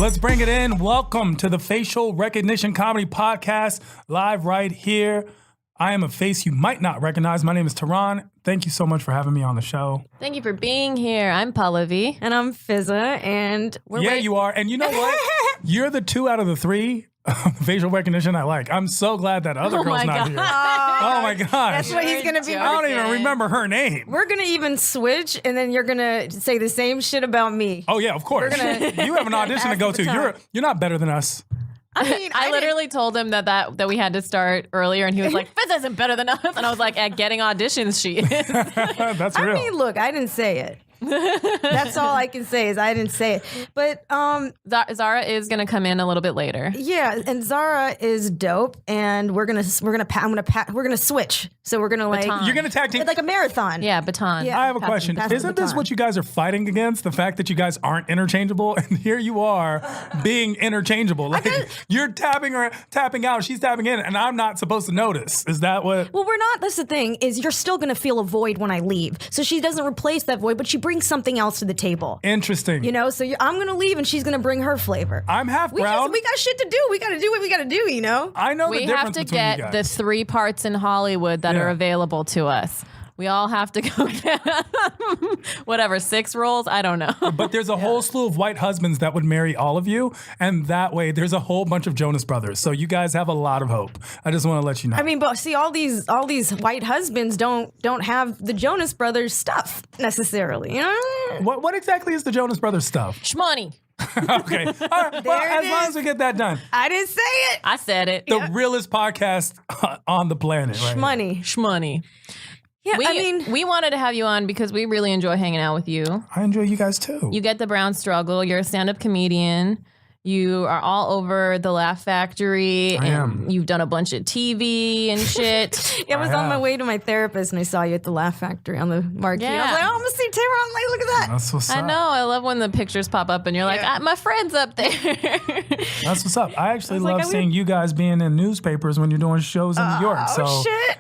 Let's bring it in. Welcome to the Facial Recognition Comedy Podcast, live right here. I am a face you might not recognize. My name is Tehran. Thank you so much for having me on the show. Thank you for being here. I'm Pallavi. And I'm Fizza, and You are. And you know what? You're the 2 out of the 3 facial recognition I like. I'm so glad that other girl's not here. Oh my gosh. That's what he's going to be. I don't even remember her name. We're going to even switch, and then you're going to say the same shit about me. Oh yeah, of course. You have an audition to go to. You're not better than us. I mean, I literally told him that we had to start earlier, and he was like, Fizz isn't better than us. And I was like, at getting auditions, she is. That's real. I mean, look, I didn't say it. That's all I can say is I didn't say it. But Zara is going to come in a little bit later. Yeah, and Zara is dope, and we're gonna switch. So we're gonna you're gonna tag team like a marathon. Yeah, baton. Yeah. I have a question. Isn't this what you guys are fighting against? The fact that you guys aren't interchangeable, and here you are being interchangeable. Like you're tapping out, she's tapping in, and I'm not supposed to notice. Is that what? Well, we're not. That's the thing. Is you're still gonna feel a void when I leave. So she doesn't replace that void, but she brings something else to the table. Interesting. You know, so I'm gonna leave, and she's gonna bring her flavor. I'm half brown. We got shit to do. We got to do what we got to do. You know. I know the we difference have to between you get guys. the 3 parts in Hollywood that are available to us. We all have to go get whatever, 6 roles? I don't know. But there's a whole slew of white husbands that would marry all of you, and that way there's a whole bunch of Jonas Brothers. So you guys have a lot of hope. I just want to let you know. I mean, but see, all these white husbands don't have the Jonas Brothers stuff necessarily. You know. What exactly is the Jonas Brothers stuff? Shmoney. Okay. All right. Well, as long as we get that done. I didn't say it. I said it. The realest podcast on the planet. Right Money. Shmoney. Yeah, we wanted to have you on because we really enjoy hanging out with you. I enjoy you guys too. You get the brown struggle. You're a stand-up comedian. You are all over the Laugh Factory. And you've done a bunch of TV and shit. I was on my way to my therapist and I saw you at the Laugh Factory on the marquee. Yeah. I was like, oh, I'm going to see Tara. I'm like, look at that. That's what's up. I know. I love when the pictures pop up and you're like, my friend's up there. That's what's up. I actually love seeing you guys being in newspapers when you're doing shows in New York.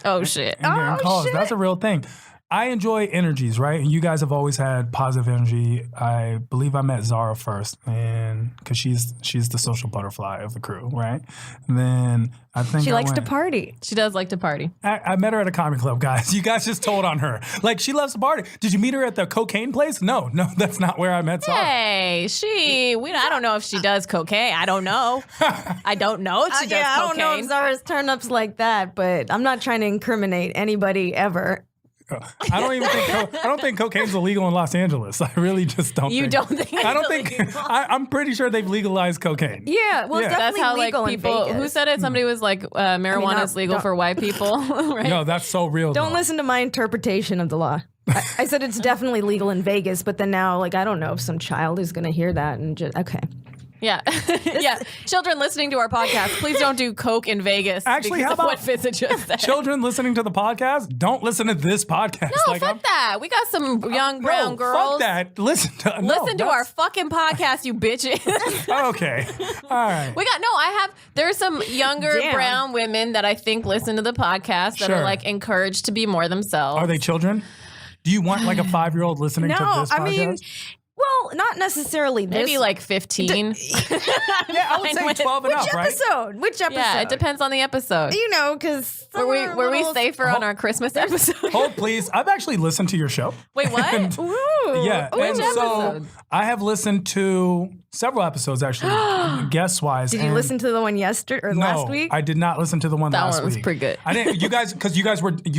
Oh, shit. And getting calls. Shit. That's a real thing. I enjoy energies, right? And you guys have always had positive energy. I believe I met Zara first, and because she's the social butterfly of the crew, right? And then I think she likes to party. She does like to party. I met her at a comedy club, guys. You guys just told on her. Like, she loves to party. Did you meet her at the cocaine place? No, that's not where I met Zara. Hey, I don't know if she does cocaine. I don't know. I don't know if she does cocaine. I don't know if Zara's turn-ups like that, but I'm not trying to incriminate anybody ever. I don't think cocaine's illegal in Los Angeles. I really just don't. You don't think? I don't think. I'm pretty sure they've legalized cocaine. Yeah, well, it's that's definitely how legal like people. in Vegas. Who said it? Somebody was like, marijuana is legal for white people. Right? No, that's so real. Don't listen to my interpretation of the law. I said it's definitely legal in Vegas, but then now, like, I don't know if some child is going to hear that and just okay. Yeah. Yeah. Children listening to our podcast, please don't do coke in Vegas. Actually, how about what Fizza just said? Children listening to the podcast, don't listen to this podcast. No, fuck that. We got some young brown girls. Fuck that. Listen to our fucking podcast, you bitches. Okay. All right. There's some younger brown women that I think listen to the podcast that are like encouraged to be more themselves. Are they children? Do you want like a 5-year-old listening to this podcast? I mean, well, not necessarily this. Maybe like 15. Yeah, I would say 12 and up, right? Which episode? Yeah, it depends on the episode. You know, because were we safer on our Christmas episode? Hold, please. I've actually listened to your show. Wait, what? Yeah. Which episode? So I have listened to several episodes, actually, guest-wise. Did you listen to the one yesterday or last week? I did not listen to the one last week. That one was pretty good. I didn't. Because you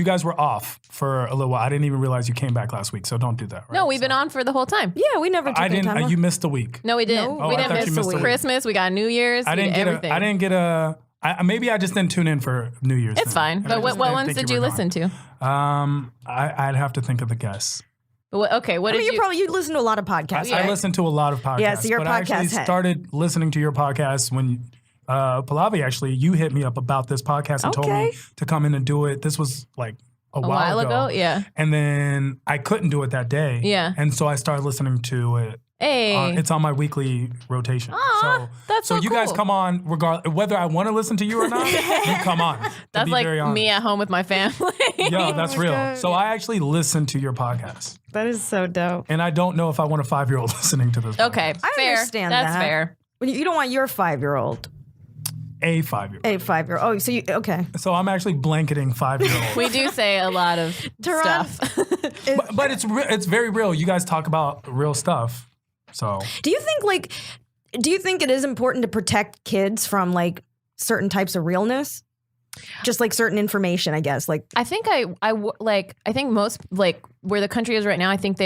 guys were off for a little while. I didn't even realize you came back last week. So don't do that. Right? No, we've been on for the whole time. Yeah, we never took any time off. You missed a week. No, we didn't. No. We didn't miss Christmas. We got New Year's. I didn't get a. Maybe I just didn't tune in for New Year's. It's fine. But what ones did you listen to? I'd have to think of the guests. Okay, what did you? You listen to a lot of podcasts. I listen to a lot of podcasts. Yeah, so you're a but I podcast actually head. started listening to your podcast when Pallavi, actually, you hit me up about this podcast and told me to come in and do it. This was like a while ago. Yeah. And then I couldn't do it that day. Yeah. And so I started listening to it. Hey. It's on my weekly rotation. Aw, that's so you cool. guys come on, regardless whether I want to listen to you or not. You come on. That's like me at home with my family. Yo, that's real. God. So I actually listen to your podcast. That is so dope. And I don't know if I want a 5-year-old listening to this. Okay, I fair. understand That's that. fair. You don't want your 5-year-old. A 5-year-old. A 5-year-old. Oh, so okay. So I'm actually blanketing 5-year-olds. We do say a lot of Tehran, stuff. but it's very real. You guys talk about real stuff. So do you think it is important to protect kids from like certain types of realness? Just like certain information, I guess. Like I think I think most like where the country is right now, I think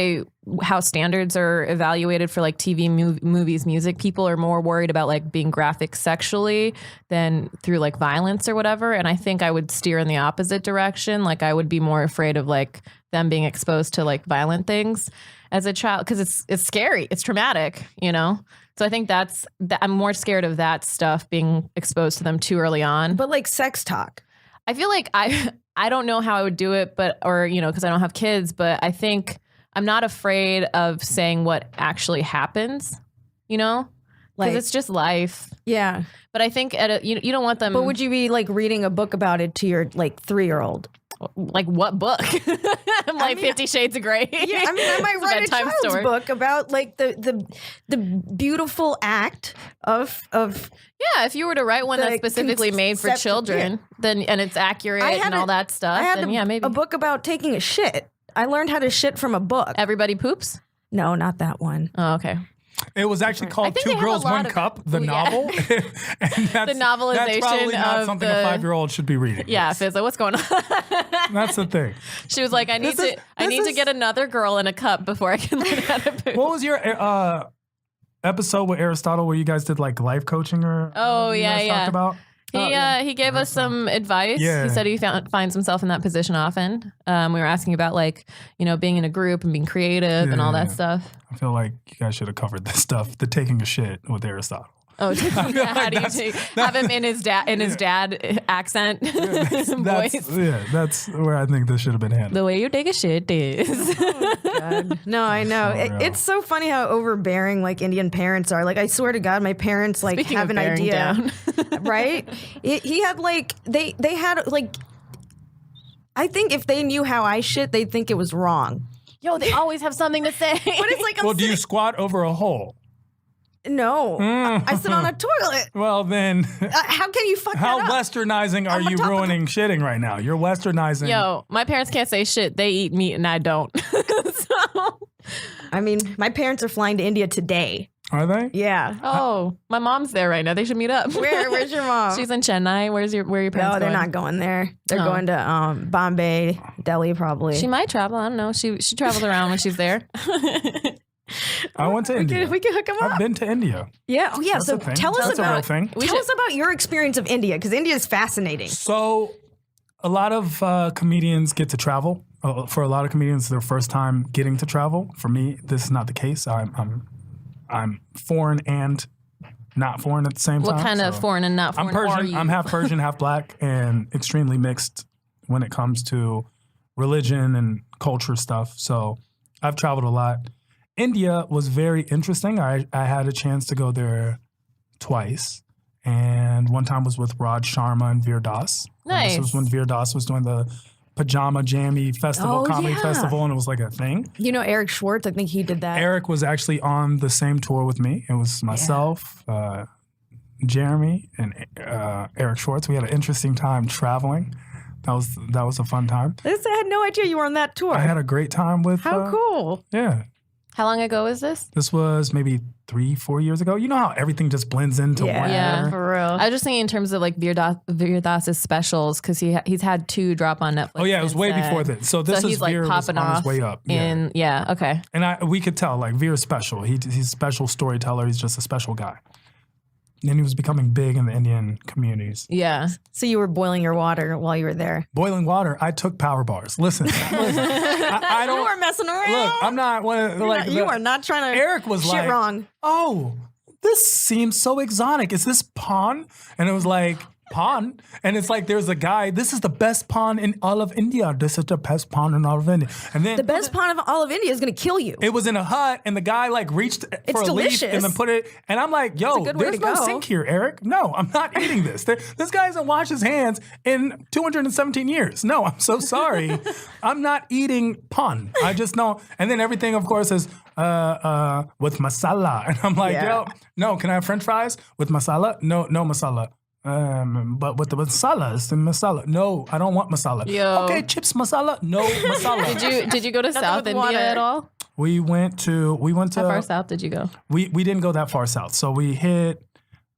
how standards are evaluated for like TV, movies, music. People are more worried about like being graphic sexually than through like violence or whatever. And I think I would steer in the opposite direction. Like I would be more afraid of like them being exposed to like violent things as a child because it's scary, it's traumatic, you know. So I think I'm more scared of that stuff being exposed to them too early on. But like sex talk. I feel like I don't know how I would do it, because I don't have kids, but I think I'm not afraid of saying what actually happens, you know? Because it's just life. Yeah. But I think you don't want them. But would you be like reading a book about it to your like 3-year-old? Like what book? I'm like 50 Shades of Grey. Yeah, I mean, I might write a child's book about like the beautiful act of. Yeah, if you were to write one that's specifically made for children, then and it's accurate and all that stuff, then maybe a book about taking a shit. I learned how to shit from a book. Everybody Poops? No, not that one. Oh, okay. It was actually called Two Girls, One Cup, the novel. And the novelization that's probably not something a 5-year-old should be reading. Yeah, Fizz, like, what's going on? That's the thing. She was like, I need to get another girl in a cup before I can learn how to poop. What was your episode with Aristotle where you guys did like life coaching or talked about? He gave us some advice. Yeah. He said he finds himself in that position often. We were asking about like, being in a group and being creative and all that stuff. I feel like you guys should have covered this stuff, the taking a shit with Aristotle. Oh, how do you have him in his dad accent voice? Yeah, that's where I think this should have been handled. The way you take a shit is. Oh, God. No, I know. It's so funny how overbearing like Indian parents are. Like, I swear to God, my parents like Speaking have of an idea, down. right? He had like they had like. I think if they knew how I shit, they'd think it was wrong. Yo, they always have something to say. But it's like, well, do you squat over a hole? No, I sit on a toilet. Well, then, how can you fuck how that up? westernizing are you ruining shitting right now? You're westernizing. Yo, my parents can't say shit. They eat meat and I don't. So, I mean, my parents are flying to India today. Are they? Yeah. Oh, my mom's there right now. They should meet up. Where's your mom? She's in Chennai. Where are your parents No, they're going? not going there. They're going to Bombay, Delhi, probably. She might travel. I don't know. She travels around when she's there. I went to India. We can hook them up. I've been to India. Yeah. Oh, yeah. That's So a thing. tell us That's a real about thing. tell us about your experience of India, because India is fascinating. So, a lot of comedians get to travel. For a lot of comedians, their first time getting to travel. For me, this is not the case. I'm foreign and not foreign at the same time. What kind of foreign and not foreign I'm Persian. are you? I'm half Persian, half black, and extremely mixed when it comes to religion and culture stuff. So I've traveled a lot. India was very interesting. I had a chance to go there twice. And one time was with Raj Sharma and Veer Das. Nice. This was when Veer Das was doing the Pajama Jammy Festival, comedy festival, and it was like a thing. You know Eric Schwartz? I think he did that. Eric was actually on the same tour with me. It was myself, Jeremy, and Eric Schwartz. We had an interesting time traveling. That was a fun time. I had no idea you were on that tour. I had a great time with. How cool! Yeah. How long ago was this? This was maybe 3-4 years ago. You know how everything just blends into one. Yeah, for real. I was just thinking in terms of like Veer Das's specials because he's had 2 drop on Netflix. Oh yeah, it was way before that. So this is he's like Veer popping was on off his way up. Okay. And we could tell like Veer's special. He's a special storyteller. He's just a special guy. And he was becoming big in the Indian communities. Yeah. So you were boiling your water while you were there. Boiling water. I took power bars. Listen. I don't. You were messing around. Look, I'm not one of You are not trying to. Eric was shit like, wrong. oh, this seems so exotic. Is this pawn? And it was like, Pawn. And it's like there's a guy, this is the best pawn in all of India. This is the best pawn in all of India. And then The best pawn of all of India is going to kill you. it was in a hut, and the guy like reached for a delicious. leaf and then put it. And I'm like, yo, good way there's to no go. sink here, Eric. No, I'm not eating this. This guy hasn't washed his hands in 217 years. No, I'm so sorry. I'm not eating pawn. I just know. And then everything, of course, is with masala. And I'm like, yo, no, can I have French fries with masala? No masala. But with the masala, it's the masala. No, I don't want masala. Yo. Okay, chips masala. No masala. Did you go to South with India water. at all? We went to How far south did you go? we didn't go that far south. So we hit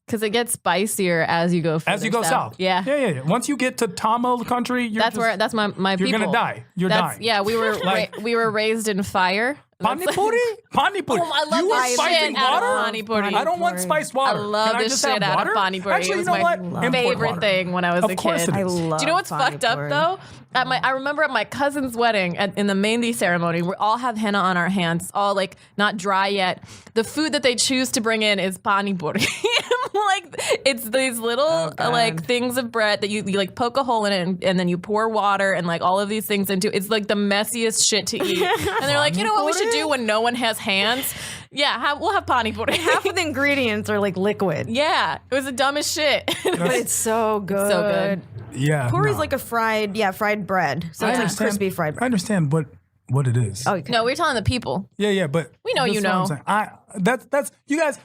Because it gets spicier as you go further south. Yeah. Once you get to Tamil country, That's my you're people. gonna die. You're dying. Yeah, we were we were raised in fire. Pani puri? Pani puri. Oh, I love you the were shit spicing out of water? pani puri. I don't want spiced water. I love Can I the just shit have out water? of pani puri. Actually, It was you know my what? Import favorite water. thing when I was a Of course kid. it is. I love Do you know what's pani fucked up puri. though? I remember at my cousin's wedding in the mehndi ceremony, we all have henna on our hands, all like not dry yet. The food that they choose to bring in is pani puri. Like it's these little like things of bread that you like poke a hole in it and then you pour water and like all of these things into. It's like the messiest shit to eat. And they're like, you know what we should do when no one has hands? Yeah, we'll have pani puri. Half of the ingredients are like liquid. Yeah, it was the dumbest shit. But it's so good. So good. Yeah. Puri's no. like a fried bread. So it's a crispy fried I bread. understand what it is. Okay. No, we're telling the people. Yeah, but We know that's you what I'm know. saying. That's you guys.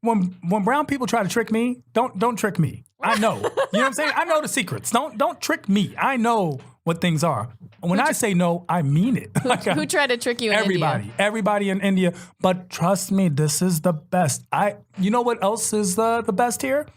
When brown people try to trick me, don't trick me. I know. You know what I'm saying? I know the secrets. Don't trick me. I know what things are. When I say no, I mean it. Who tried to trick you in India? Everybody in India. But trust me, this is the best. You know what else is the best here?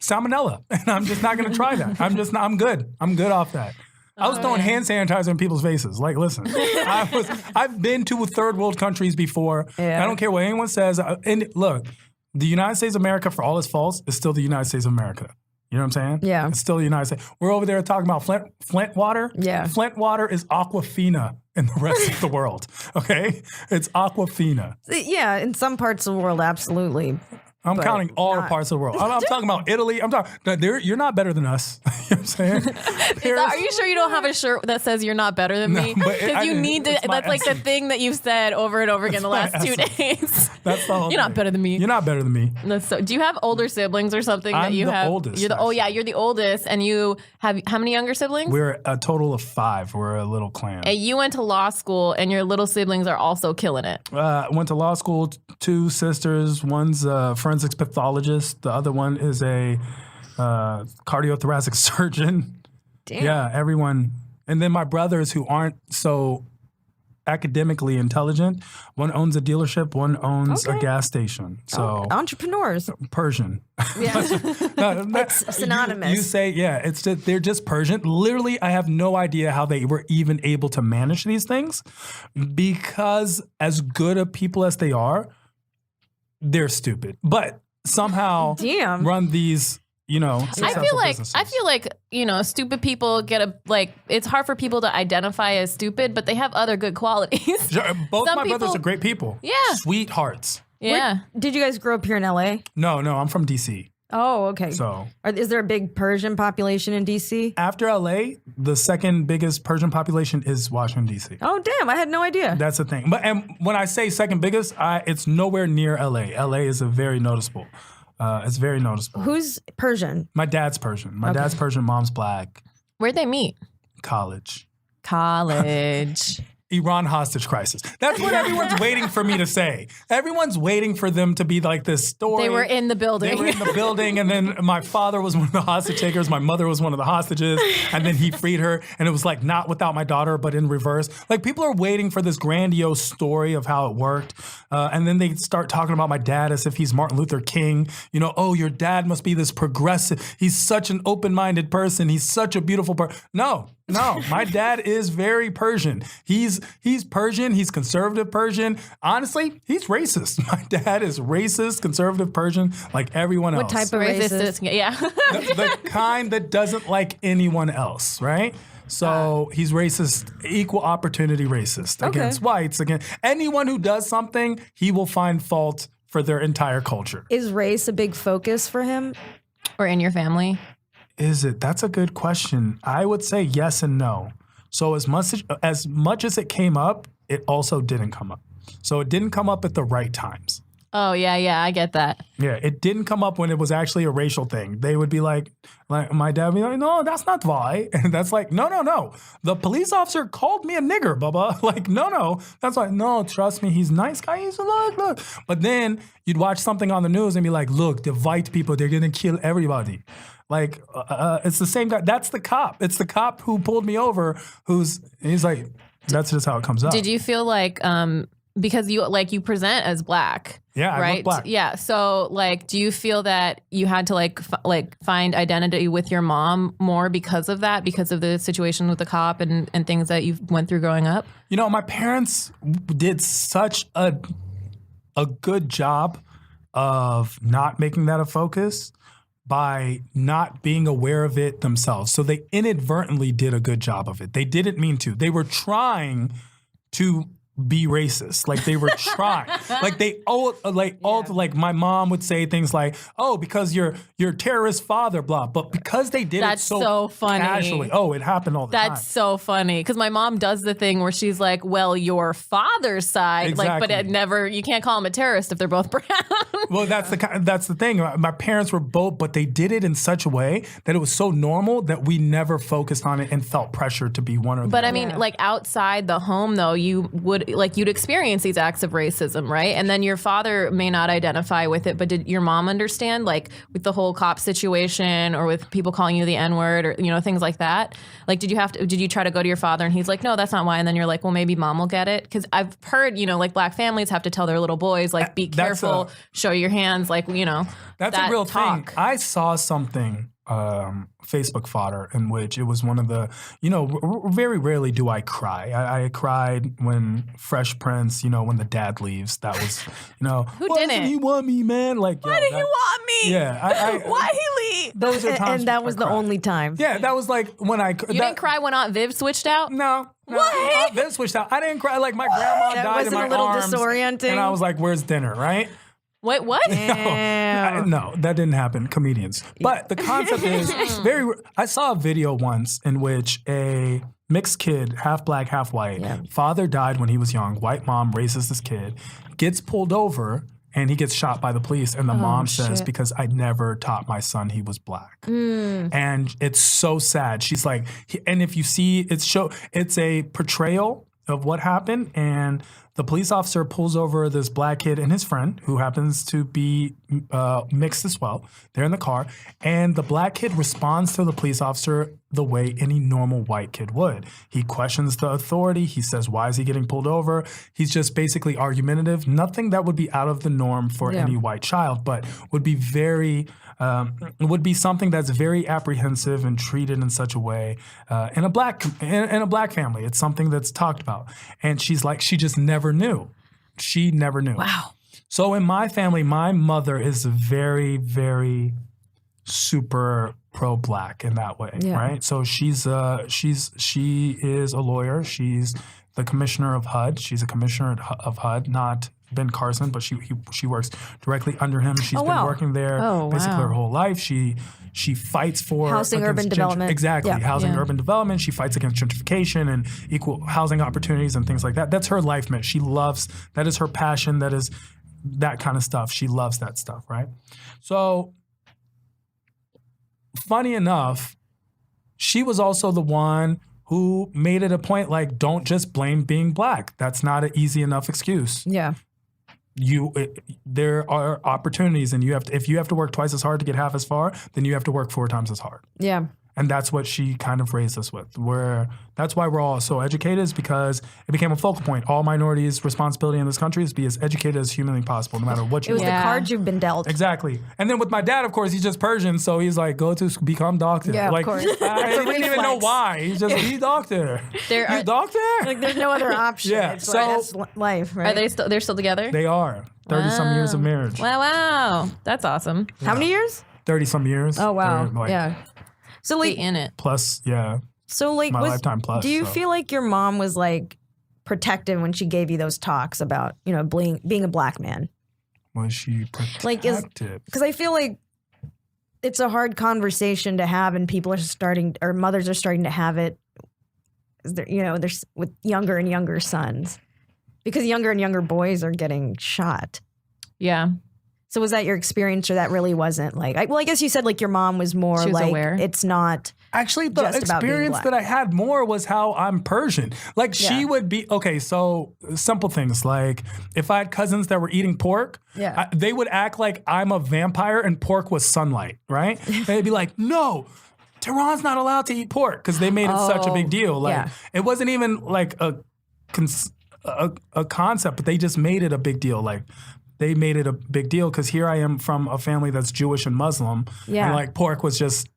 Salmonella. And I'm just not going to try that. I'm good. I'm good off that. I was throwing hand sanitizer in people's faces. Like, listen, I've been to third world countries before. Yeah. I don't care what anyone says. And look, the United States of America, for all its faults, is still the United States of America. You know what I'm saying? Yeah. It's still the United States. We're over there talking about Flint water. Yeah. Flint water is Aquafina in the rest of the world. Okay? It's Aquafina. Yeah, in some parts of the world, absolutely. I'm But counting all the not- parts of the world. I'm talking about Italy. I'm talking. You're not better than us. You know what I'm saying? Are you sure you don't have a shirt that says you're not better than me? but Because you need to. it's my That's like the essence. thing that you've said over and over again the my last 2 essence. days. That's the whole You're not thing. better than me. You're not better than me. That's so. Do you have older siblings or something that I'm you the have? oldest, You're you're the oldest, and you have how many younger siblings? We're a total of 5. We're a little clan. And you went to law school, and your little siblings are also killing it. Went to law school. 2 sisters. One's a forensics pathologist. The other one is a cardiothoracic surgeon. Damn. Yeah, everyone. And then my brothers who aren't so academically intelligent. One owns a dealership. One owns a gas station. So Entrepreneurs. Persian. Yeah. It's synonymous. You say, yeah, it's just, they're just Persian. Literally, I have no idea how they were even able to manage these things because as good a people as they are, they're stupid. But somehow Damn. run these, successful businesses. I feel like stupid people it's hard for people to identify as stupid, but they have other good qualities. Sure, both Some my brothers people- are great people. Yeah. Sweethearts. Yeah. Did you guys grow up here in LA? No, I'm from DC. Oh, okay. So Is there a big Persian population in DC? after LA, the second biggest Persian population is Washington, DC. Oh, damn. I had no idea. That's the thing. And when I say second biggest, it's nowhere near LA. LA is very noticeable. It's very noticeable. Who's Persian? My dad's Persian. My dad's Persian. Mom's black. Where'd they meet? College. College. Iran hostage crisis. That's what everyone's waiting for me to say. Everyone's waiting for them to be like this story. They were in the building. They were in the building, and then my father was one of the hostage takers. My mother was one of the hostages, and then he freed her. And it was like not without my daughter, but in reverse. Like people are waiting for this grandiose story of how it worked, and then they start talking about my dad as if he's Martin Luther King. Oh, your dad must be this progressive. He's such an open-minded person. He's such a beautiful person. No, my dad is very Persian. He's Persian. He's conservative Persian. Honestly, he's racist. My dad is racist, conservative Persian, like everyone else. What type of racist? Yeah. the kind that doesn't like anyone else, right? So he's racist, equal opportunity racist against whites, against anyone who does something, he will find fault for their entire culture. Is race a big focus for him? Or in your family? Is it? That's a good question. I would say yes and no. So as much as it came up, it also didn't come up. So it didn't come up at the right times. Oh, yeah, I get that. Yeah, it didn't come up when it was actually a racial thing. They would be like my dad would be like, no, that's not why. And that's like, no. The police officer called me a nigger, Bubba. Like, no. That's like, no, trust me, he's a nice guy. He's look. But then you'd watch something on the news and be like, look, the white people, they're going to kill everybody. Like, it's the same guy. That's the cop. It's the cop who pulled me over he's like, that's just how it comes out. Did you feel like, because you present as black? Yeah, right? I look black. Yeah. So do you feel that you had to find identity with your mom more because of that, because of the situation with the cop and things that you went through growing up? My parents did such a good job of not making that a focus by not being aware of it themselves. So they inadvertently did a good job of it. They didn't mean to. They were trying to be racist. Like they were trying. Like my mom would say things like, "Oh, because your terrorist father, blah." But because they did That's it so funny. casually. Oh, it happened all the time. That's so funny because my mom does the thing where she's like, "Well, your father's side," Exactly. but it never. You can't call him a terrorist if they're both brown. Well, that's the thing. My parents were both, but they did it in such a way that it was so normal that we never focused on it and felt pressure to be one or the other. But I mean, outside the home, though, you'd experience these acts of racism, right? And then your father may not identify with it, but did your mom understand, with the whole cop situation or with people calling you the N-word or, things like that? Did you try to go to your father and he's like, no, that's not why. And then you're like, well, maybe mom will get it. Because I've heard, black families have to tell their little boys, be careful, show your hands, That's a real thing. I saw something, Facebook fodder, in which it was one of the, very rarely do I cry. I cried when Fresh Prince, when the dad leaves. That was, Who why didn't? doesn't he want me, man? Why did he want me? Yeah. Why he leave? Those are times and that was the only time. Yeah, that was when I. You didn't cry when Aunt Viv switched out? No. What? Aunt switched out. I didn't cry. My grandma That died in wasn't my a little arms. disorienting? And I was like, where's dinner, right? Wait, what? No, that didn't happen. Comedians. But the concept is I saw a video once in which a mixed kid, half black, half white, father died when he was young, white mom raises this kid, gets pulled over, and he gets shot by the police. And the mom says, because I never taught my son he was black. And it's so sad. She's like, and if you see, it's a portrayal of what happened. And the police officer pulls over this black kid and his friend, who happens to be mixed as well. They're in the car. And the black kid responds to the police officer the way any normal white kid would. He questions the authority. He says, why is he getting pulled over? He's just basically argumentative. Nothing that would be out of the norm for any white child, but would be something that's very apprehensive and treated in such a way in a black family. It's something that's talked about. And she's like, she just never knew. She never knew. Wow. So in my family, my mother is very, very super pro-black in that way, right? So she is a lawyer. She's the commissioner of HUD. She's a commissioner of HUD, not Ben Carson, but she works directly under him. She's been working there basically her whole life. She fights for housing, urban development. Exactly, housing, urban development. She fights against gentrification and equal housing opportunities and things like that. That's her life mission. She loves, that is her passion. That is that kind of stuff. She loves that stuff, right? So, funny enough, she was also the one who made it a point, don't just blame being black. That's not an easy enough excuse. Yeah. There are opportunities, and if you have to work twice as hard to get half as far, then you have to work 4 times as hard. Yeah. And that's what she kind of raised us with. That's why we're all so educated, is because it became a focal point. All minorities' responsibility in this country is to be as educated as humanly possible, no matter what you do. It was the cards you've been dealt. Exactly. And then with my dad, of course, he's just Persian, so he's like, go to become doctor. Yeah, of course. I didn't even know why. He's just, be doctor. You doctor? There's no other option. Yeah. It's that's life, right? Are they're still together? They are. 30-some years of marriage. Wow. That's awesome. Yeah. How many years? 30-some years. Oh, wow. Yeah. So in it. Plus, yeah. So my lifetime plus. Do you feel like your mom was protective when she gave you those talks about, being a black man? Was she protective? Because I feel like it's a hard conversation to have, and people are starting, or mothers are starting to have it. There's with younger and younger sons, because younger and younger boys are getting shot. Yeah. So was that your experience, or that really wasn't like? I guess you said like your mom was more She was like aware. it's not. Actually, the just about being experience black. that I had more was how I'm Persian. Like she would be, okay, so simple things like if I had cousins that were eating pork, they would act like I'm a vampire and pork was sunlight, right? And they'd be like, no, Tehran's not allowed to eat pork because they made it such a big deal. Like it wasn't even like a concept, but they just made it a big deal. Like they made it a big deal because here I am from a family that's Jewish and Muslim. Yeah. And like pork was just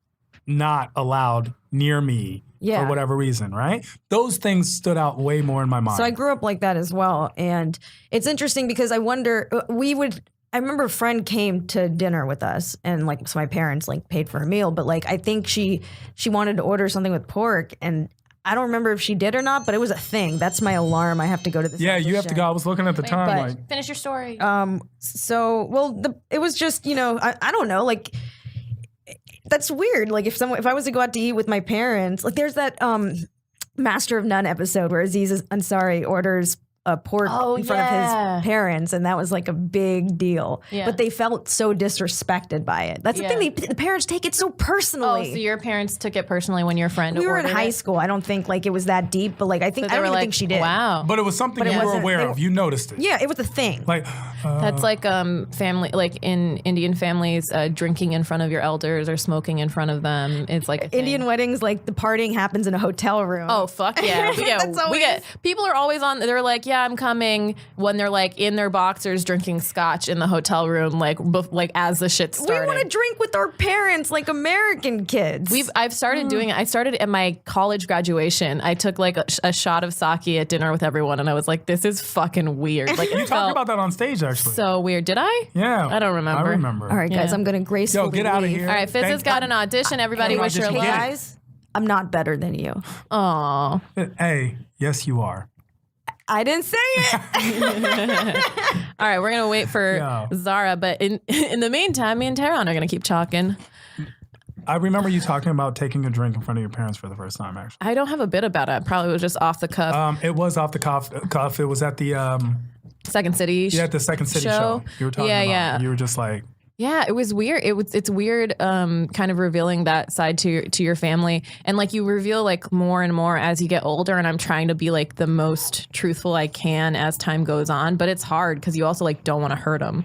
not allowed near me for whatever reason, right? Those things stood out way more in my mind. So I grew up like that as well. And it's interesting because I wonder, I remember a friend came to dinner with us, and like, so my parents like paid for her meal, but like, I think she wanted to order something with pork, and I don't remember if she did or not, but it was a thing. That's my alarm. I have to go to this. Yeah, you have to go. I was looking at the time. Like, finish your story. It was just, I don't know, like, that's weird. Like if I was to go out to eat with my parents, like there's that Master of None episode where Aziz Ansari orders a pork in front of his parents, and that was like a big deal. Yeah. But they felt so disrespected by it. That's the thing. The parents take it so personally. Oh, so your parents took it personally when your friend We were in ordered high it? school. I don't think like it was that deep, but like I think So I they don't were even like, think she did. Wow. but it was something you were aware of. You noticed it. Yeah, it was a thing. Like That's like family, like in Indian families, drinking in front of your elders or smoking in front of them. It's like a thing. Indian weddings, like the partying happens in a hotel room. Oh fuck yeah! That's always- We get people are always on. They're like, yeah, I'm coming when they're like in their boxers drinking scotch in the hotel room, like as the shit's starting. We want to drink with our parents, like American kids. I've started doing it. I started at my college graduation. I took like a shot of sake at dinner with everyone, and I was like, this is fucking weird. Like you talked about that on stage, actually. so weird. Did I? Yeah, I don't remember. I remember. All right, guys, I'm gonna gracefully get out of leave. here. All right, Fizz has got an audition. Everybody wish her audition. luck. Guys, I'm not better than you. Aw. Hey, yes, you are. I didn't say it. All right, we're gonna wait for Zara, but in the meantime, me and Tehran are gonna keep talking. I remember you talking about taking a drink in front of your parents for the first time, actually. I don't have a bit about it. Probably was just off the cuff. It was off the cuff. It was at the Second City. at the Second City show. You were talking about. Yeah. You were just like, Yeah, it was weird. It's weird, kind of revealing that side to your family, and like you reveal like more and more as you get older. And I'm trying to be like the most truthful I can as time goes on, but it's hard because you also like don't want to hurt them.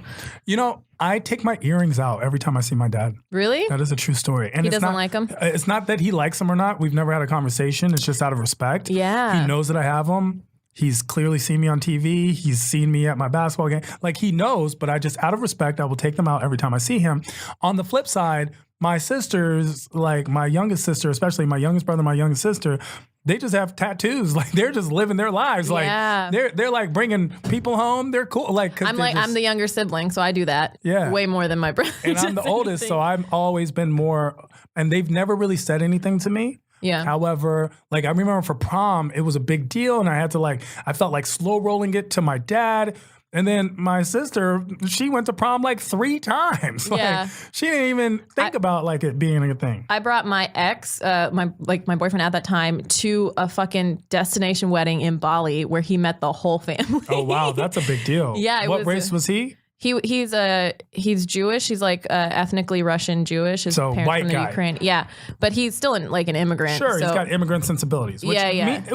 I take my earrings out every time I see my dad. Really? That is a true story. And He it's doesn't not, like 'em? It's not that he likes them or not. We've never had a conversation. It's just out of respect. Yeah. He knows that I have them. He's clearly seen me on TV. He's seen me at my basketball game. Like he knows, but I just out of respect, I will take them out every time I see him. On the flip side, my sisters, like my youngest sister, especially my youngest brother, my youngest sister, they just have tattoos. Like they're just living their lives. Like they're like bringing people home. They're cool. Like I'm the younger sibling, so I do that. Yeah. Way more than my brother. And I'm the oldest, so I've always been more. And they've never really said anything to me. Yeah. However, like I remember for prom, it was a big deal, and I had to I felt like slow rolling it to my dad. And then my sister, she went to prom like 3 times. Yeah. Like, she didn't even think about like it being a thing. I brought my ex, my boyfriend at that time, to a fucking destination wedding in Bali where he met the whole family. Oh wow, that's a big deal. Yeah. What race was he? He's Jewish. He's like ethnically Russian Jewish. His So, parents white from the guy. Ukraine. Yeah, but he's still an immigrant. Sure, so he's got immigrant sensibilities. Which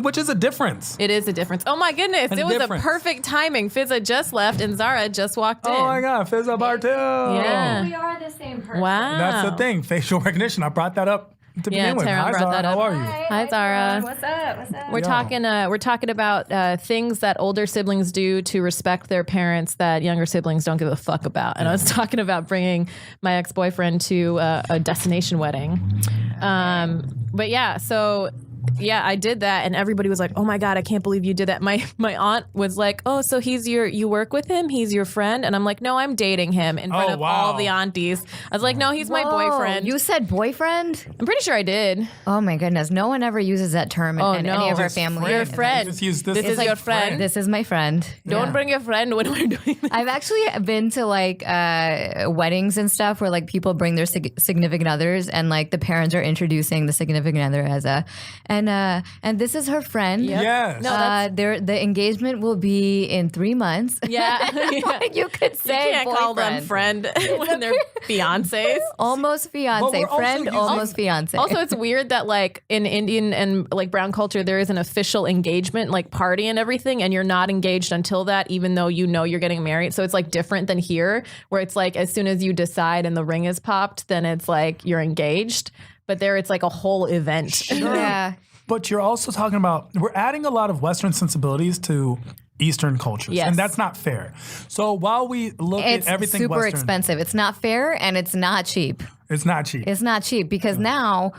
which is a difference. it is a difference. Oh my goodness, it was difference. a perfect timing. Fizza just left and Zara just walked in. Oh my God, Fizza Bartel. Yeah. We are the same person. Wow. That's the thing, facial recognition. I brought that up to begin with. Tehran Hi, brought Zara. that up. How are you? Hi, Zara. What's up? What's up? We're talking about things that older siblings do to respect their parents that younger siblings don't give a fuck about. And I was talking about bringing my ex-boyfriend to a destination wedding. But yeah, so yeah, I did that, and everybody was like, "Oh my god, I can't believe you did that." My aunt was like, "Oh, so you work with him? He's your friend?" And I'm like, "No, I'm dating him," in front of all the aunties. I was like, "No, he's my boyfriend." You said boyfriend? I'm pretty sure I did. Oh my goodness. No one ever uses that term in any of our family. Your friend. Just use This is your friend. This is my friend. Don't bring your friend when we're doing this. I've actually been to like weddings and stuff where like people bring their significant others and like the parents are introducing the significant other as and this is her friend. Yep. Yes. No, the engagement will be in 3 months. Yeah. You could say You can't call them friend when they're fiancés. Almost But fiance, we're also friend, using- almost fiance. Also, it's weird that like in Indian and like brown culture, there is an official engagement, like party and everything, and you're not engaged until that, even though you know you're getting married. So it's like different than here, where it's like as soon as you decide and the ring is popped, then it's like you're engaged. But there, it's like a whole event. yeah. But you're also talking about, we're adding a lot of Western sensibilities to Eastern cultures. Yes. And that's not fair. So while we look It's at everything super Western, expensive. It's not fair and it's not cheap. it's not cheap. It's not cheap because now,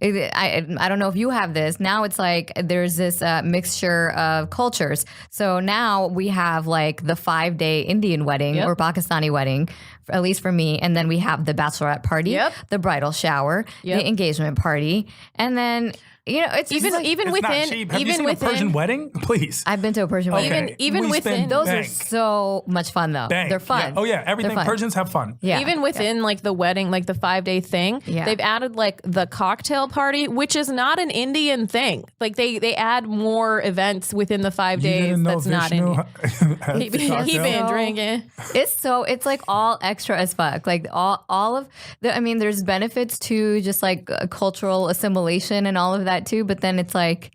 I don't know if you have this. Now it's like there's this mixture of cultures. So now we have like the 5-day Indian wedding or Pakistani wedding, at least for me. And then we have the bachelorette party, the bridal shower, the engagement party. And then, you know, it's even like, even It's within not cheap. Have you even seen within a Persian wedding? Please. I've been to a Persian wedding. Okay. even We within spend Those are bank. so much fun though. Bank. They're fun. Yeah. Oh yeah, everything. They're fun. Persians have fun. Yeah. even within like the wedding, like the 5-day thing, they've added like the cocktail party, which is not an Indian thing. Like they add more events within the 5 You days. didn't know That's not Vishnu Indian. had He the cocktail? been drinking. It's like all extra as fuck. Like all of the, I mean, there's benefits to just like cultural assimilation and all of that too. But then it's like,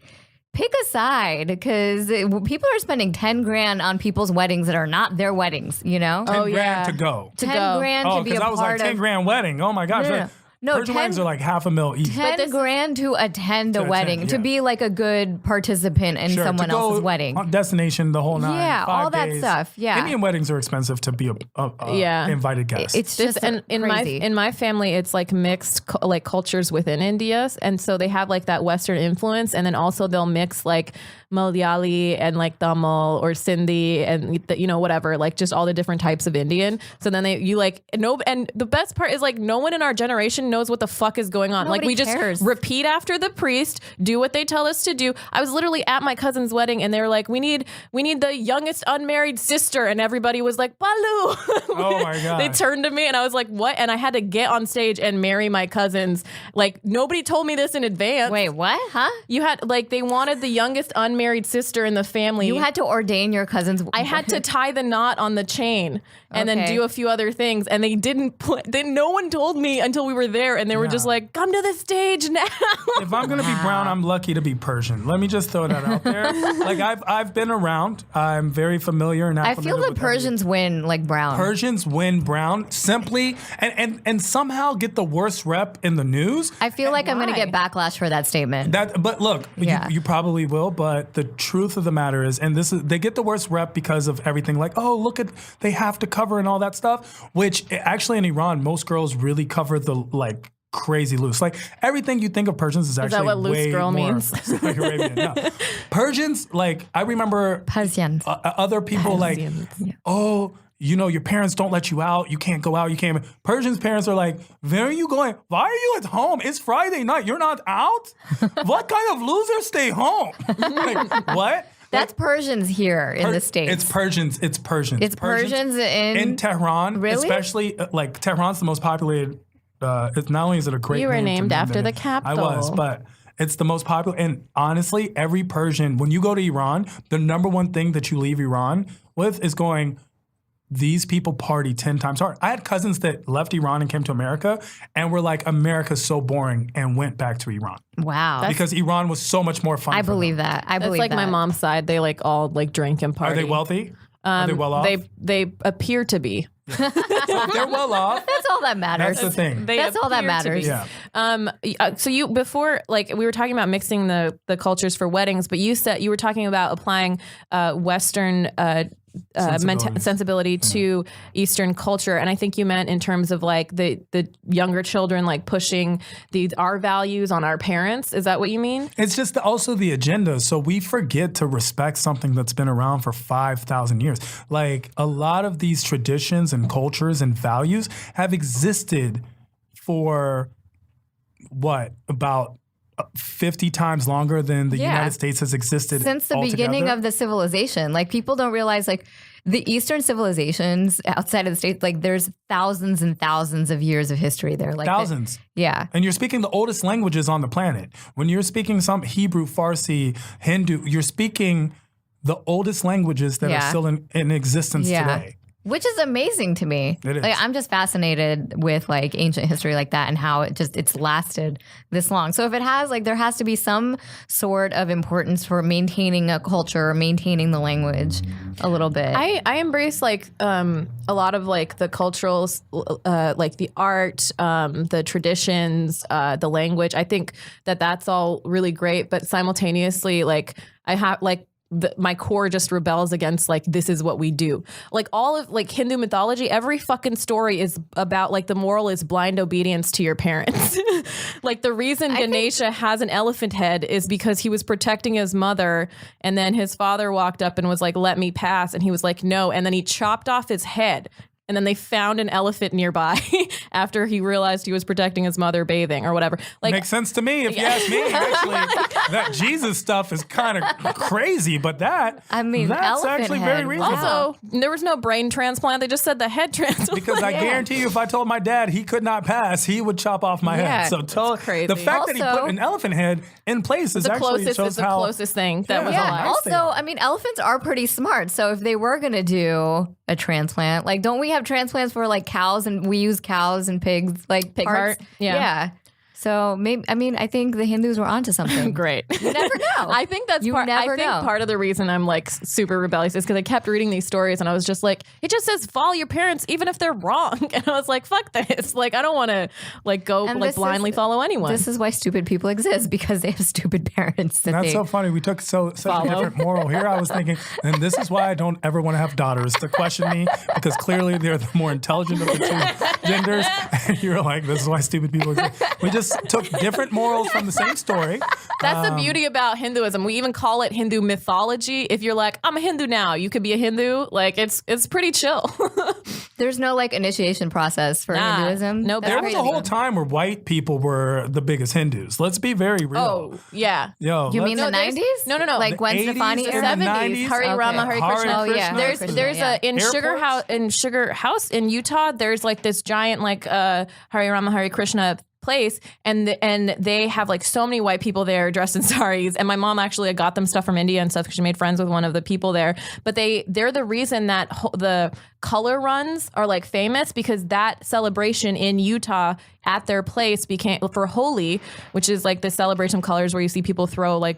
pick a side because people are spending 10 grand on people's weddings that are not their weddings, you know? 10 grand to go. 10 grand Oh, to be a because I was like part 10 of. grand wedding. Oh my gosh. No, no, Like, no, Persian 10 weddings are like $500,000 each. 10 grand to attend a attend, wedding, to yeah. be like a good participant in Sure, someone to go else's wedding. on destination, the whole 9. Yeah, 5 all that days. stuff, yeah. Indian weddings are expensive to be a invited guest. It's This, just and crazy. in my family, it's like mixed like cultures within India, and so they have like that Western influence, and then also they'll mix like Malayali and like Tamil or Sindhi and you know whatever, like just all the different types of Indian. So then and the best part is like no one in our generation knows what the fuck is going on. Nobody like we cares. just repeat after the priest, do what they tell us to do. I was literally at my cousin's wedding, and they were like, "We need the youngest unmarried sister," and everybody was like, "Balu." Oh my god! They turned to me and I was like, what? And I had to get on stage and marry my cousins. Like, nobody told me this in advance. Wait, what? Huh? You had, like, they wanted the youngest unmarried sister in the family. You had to ordain your cousin's. I had to tie the knot on the chain and then Okay. do a few other things. And they didn't no one told me until we were there. And they were just like, come to the stage now. If I'm gonna be brown, I'm lucky to be Persian. Let me just throw that out there. Like I've been around. I'm very familiar and I feel the Persians win like brown. Persians win brown simply and somehow get the worst rep in the news. I feel like I'm going to get backlash for that statement. But look, Yeah. you probably will. But the truth of the matter is, and they get the worst rep because of everything. Like, oh, look at they have to cover and all that stuff. Which actually in Iran, most girls really cover the like crazy loose. Like everything you think of Persians is actually that what loose way girl more means? Saudi Arabian. No. Persians, like I remember Persians. other people like, oh, you know, your parents don't let you out. You can't go out. You can't. Persians' parents are like, where are you going? Why are you at home? It's Friday night. You're not out? What kind of loser stay home? Like, what? That's Persians here in the States. It's Persians. It's Persians. It's Persians in Tehran, Really? especially like Tehran's the most populated. It's not only is it a great You were name to named name after it, the capital. I was, but it's the most popular. And honestly, every Persian, when you go to Iran, the number one thing that you leave Iran with is going, these people party 10 times hard. I had cousins that left Iran and came to America and were like, America's so boring, and went back to Iran. Wow. Because Iran was so much more fun. I for them. believe that. I That's believe like that. my mom's side. They like all like drink and Are party. they wealthy? Are they well off? They appear to be. So if they're well off. That's all that matters. That's the thing. They That's all that appear to be. matters. Yeah. So you before like we were talking about mixing the cultures for weddings, but you were talking about applying Western sensibility to Eastern culture. And I think you meant in terms of like the younger children like pushing our values on our parents. Is that what you mean? It's just also the agenda. So we forget to respect something that's been around for 5,000 years. Like a lot of these traditions and cultures and values have existed for about 50 times longer than the United States has existed since the altogether. beginning of the civilization. Like people don't realize like the Eastern civilizations outside of the States, like there's thousands and thousands of years of history there. Like thousands. Yeah. And you're speaking the oldest languages on the planet. When you're speaking some Hebrew, Farsi, Hindu, you're speaking the oldest languages that are still in existence today. Which is amazing to me. It is. Like I'm just fascinated with like ancient history like that and how it's lasted this long. So if it has there has to be some sort of importance for maintaining a culture, maintaining the language a little bit. I embrace like a lot of like the cultural, like the art, the traditions, the language. I think that's all really great, but simultaneously like I have like my core just rebels against like this is what we do. Like all of like Hindu mythology, every fucking story is about like the moral is blind obedience to your parents. Like the reason Ganesha has an elephant head is because he was protecting his mother, and then his father walked up and was like, "Let me pass," and he was like, "No," and then he chopped off his head. And then they found an elephant nearby after he realized he was protecting his mother bathing or whatever. Like, makes sense to me if you ask me. Actually, that Jesus stuff is kind of crazy, but that's actually very reasonable. Also, there was no brain transplant. They just said the head transplant. Because I guarantee you, if I told my dad he could not pass, he would chop off my head. So crazy. The fact that he put an elephant head in place is actually shows the how closest thing that was alive. Also, I mean, elephants are pretty smart. So if they were going to do a transplant, like, don't we have transplants for like cows, and we use cows and pigs, like pig parts? heart? Yeah. So maybe, I mean, I think the Hindus were onto something. Great. You never know. I think that's part of the reason I'm like super rebellious is because I kept reading these stories and I was just like, it just says follow your parents even if they're wrong. And I was like, fuck this. Like, I don't want to like go like blindly follow anyone. This is why stupid people exist, because they have stupid parents. That's so funny. We took such a different moral. Here I was thinking, and this is why I don't ever want to have daughters to question me, because clearly they're the more intelligent of the two genders. And you're like, this is why stupid people exist. We just took different morals from the same story. That's the beauty about Hinduism. We even call it Hindu mythology. If you're like, I'm a Hindu now, you could be a Hindu. Like, it's pretty chill. There's no like initiation process for Hinduism. No, there was a whole time where white people were the biggest Hindus. Let's be very real. Oh, yeah. You mean the 90s? No. Like Gwen Stefani The 70s. Hare Rama, Hare Krishna. Oh, yeah. There's a in Sugar House in Utah. There's like this giant like Hare Rama, Hare Krishna place, and they have like so many white people there dressed in saris, and my mom actually got them stuff from India and stuff because she made friends with one of the people there. But they're the reason that the color runs are like famous, because that celebration in Utah at their place became for Holi, which is like the celebration of colors where you see people throw like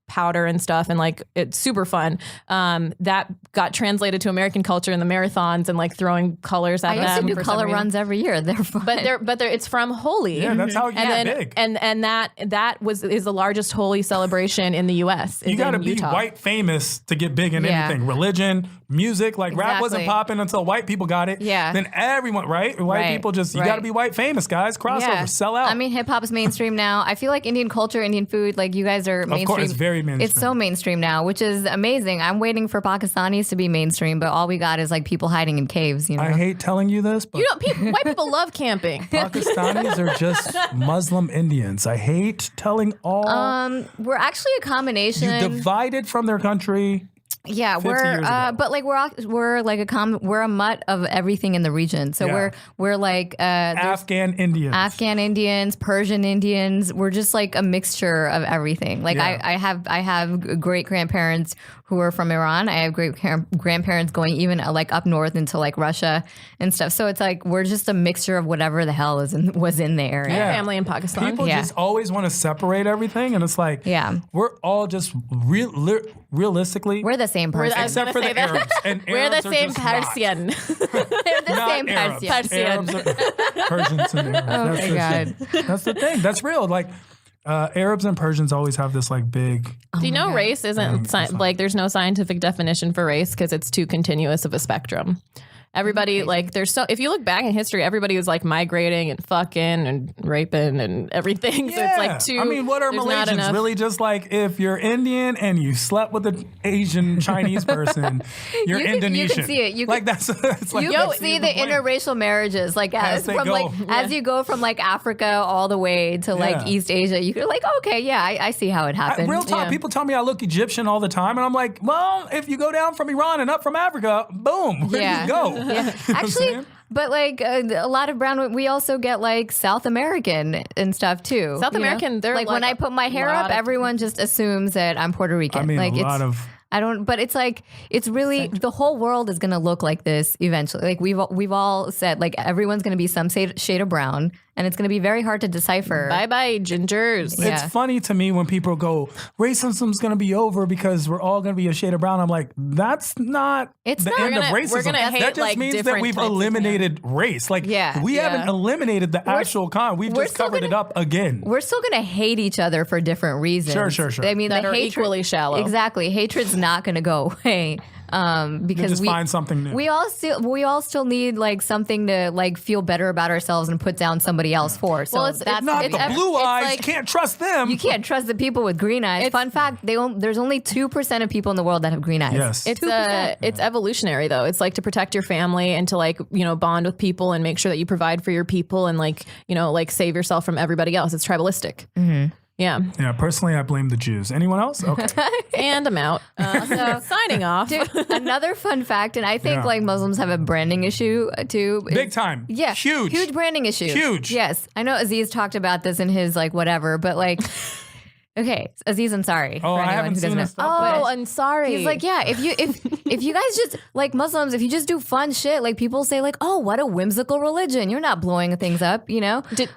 powder and stuff, and like it's super fun. That got translated to American culture in the marathons and like throwing colors at them. I used to do color runs every year. They're fun. But it's from Holi. Yeah, that's how it got big. And that is the largest Holi celebration in the U.S. You got to be white famous to get big in anything. Religion, music, like rap wasn't popping until white people got it. Yeah. Then everyone, right? White people just, you got to be white famous, guys. Crossover, sell out. I mean, hip hop is mainstream now. I feel like Indian culture, Indian food, like you guys are mainstream. Of course, it's very mainstream. It's so mainstream now, which is amazing. I'm waiting for Pakistanis to be mainstream, but all we got is like people hiding in caves. You know? I hate telling you this, but white people love camping. Pakistanis are just Muslim Indians. I hate telling all. We're actually a combination. You divided from their country. Yeah, but like we're like we're a mutt of everything in the region. So we're like Afghan Indians, Persian Indians. We're just like a mixture of everything. Like I have great grandparents who are from Iran. I have great grandparents going even like up north into like Russia and stuff. So it's like we're just a mixture of whatever the hell was in the area. Yeah. Family in Pakistan. People just always want to separate everything, and it's like we're all just realistically we're the same person, except for the Arabs. And we're Arabs the same Persian. They're the same Persian. Persians and Arabs. Oh my God. That's the thing. That's real. Like, Arabs and Persians always have this like big. Do you know race isn't like there's no scientific definition for race because it's too continuous of a spectrum. Everybody like if you look back in history, everybody was like migrating and fucking and raping and everything. Yeah. So it's like too. I mean, what are Malaysians? Really just like if you're Indian and you slept with an Asian Chinese person, you're Indonesian. You can see it. Like that's it's like you can see the interracial marriages like as you go from like Africa all the way to like East Asia. You're like, okay, yeah, I see how it happened. Real talk, people tell me I look Egyptian all the time, and I'm like, well, if you go down from Iran and up from Africa, boom, where do you go? Yeah. Actually, but like a lot of brown, we also get like South American and stuff too. South American, they're like when I put my hair up, everyone just assumes that I'm Puerto Rican. I mean, like I don't, but it's like, it's really, the whole world is going to look like this eventually. Like we've all said, like everyone's going to be some shade of brown and it's going to be very hard to decipher. Bye-bye, gingers. It's funny to me when people go, racism's going to be over because we're all going to be a shade of brown. I'm like, that's not the end of racism. We're gonna hate, that just like, means that we've eliminated race. Like, we haven't eliminated the actual con. We've just covered it up again. We're still going to hate each other for different reasons. Sure. I mean, that the are hatred, equally shallow. Exactly. Hatred's not going to go away. Because just find something new. We all still need like something to like feel better about ourselves and put down somebody else for. So it's not the blue eyes. Like, you can't trust them. You can't trust the people with green eyes. Fun fact: there's only 2% of people in the world that have green eyes. Yes, it's evolutionary though. It's like to protect your family and to like bond with people and make sure that you provide for your people and like like save yourself from everybody else. It's tribalistic. Mm-hmm. Yeah. Personally, I blame the Jews. Anyone else? Okay. And I'm out. So signing off. Dude, another fun fact, and I think like Muslims have a branding issue too. Big time. Yeah. Huge branding issue. Huge. Yes. I know Aziz talked about this in his like whatever, but like okay, Aziz Ansari. Oh, I haven't seen this. Oh, Ansari. He's like, yeah, if you guys just like Muslims, if you just do fun shit, like people say like, oh, what a whimsical religion. You're not blowing things up,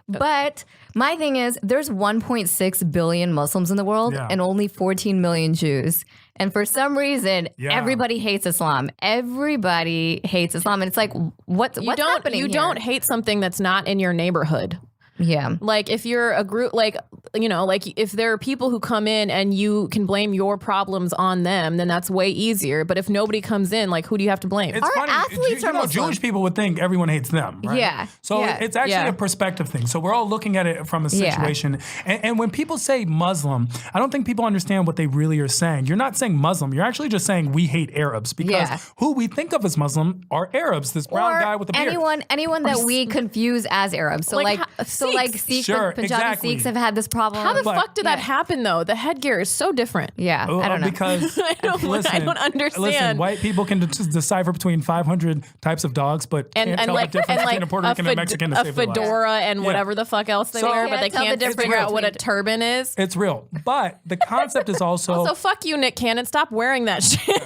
But my thing is, there's 1.6 billion Muslims in the world and only 14 million Jews. And for some reason, everybody hates Islam. Everybody hates Islam. And it's like, what's happening You here? don't hate something that's not in your neighborhood. Yeah. Like if you're a group, like, like if there are people who come in and you can blame your problems on them, then that's way easier. But if nobody comes in, like who do you have to blame? It's funny. Athletes are Muslim. Jewish people would think everyone hates them, right? Yeah. So it's actually a perspective thing. So we're all looking at it from a situation. And when people say Muslim, I don't think people understand what they really are saying. You're not saying Muslim. You're actually just saying we hate Arabs because who we think of as Muslim are Arabs. This brown guy with a beard. Anyone that we confuse as Arabs. So like Sikhs, Punjabi Sikhs have had this problem. How the fuck did that happen though? The headgear is so different. Yeah, I don't know. Because I don't understand. Listen, white people can just decipher between 500 types of dogs, but can't tell the difference between a Puerto Rican and a Mexican. A fedora and whatever the fuck else they wear, but they can't figure out what a turban is. It's real. But the concept is also... Also, fuck you, Nick Cannon. Stop wearing that shit.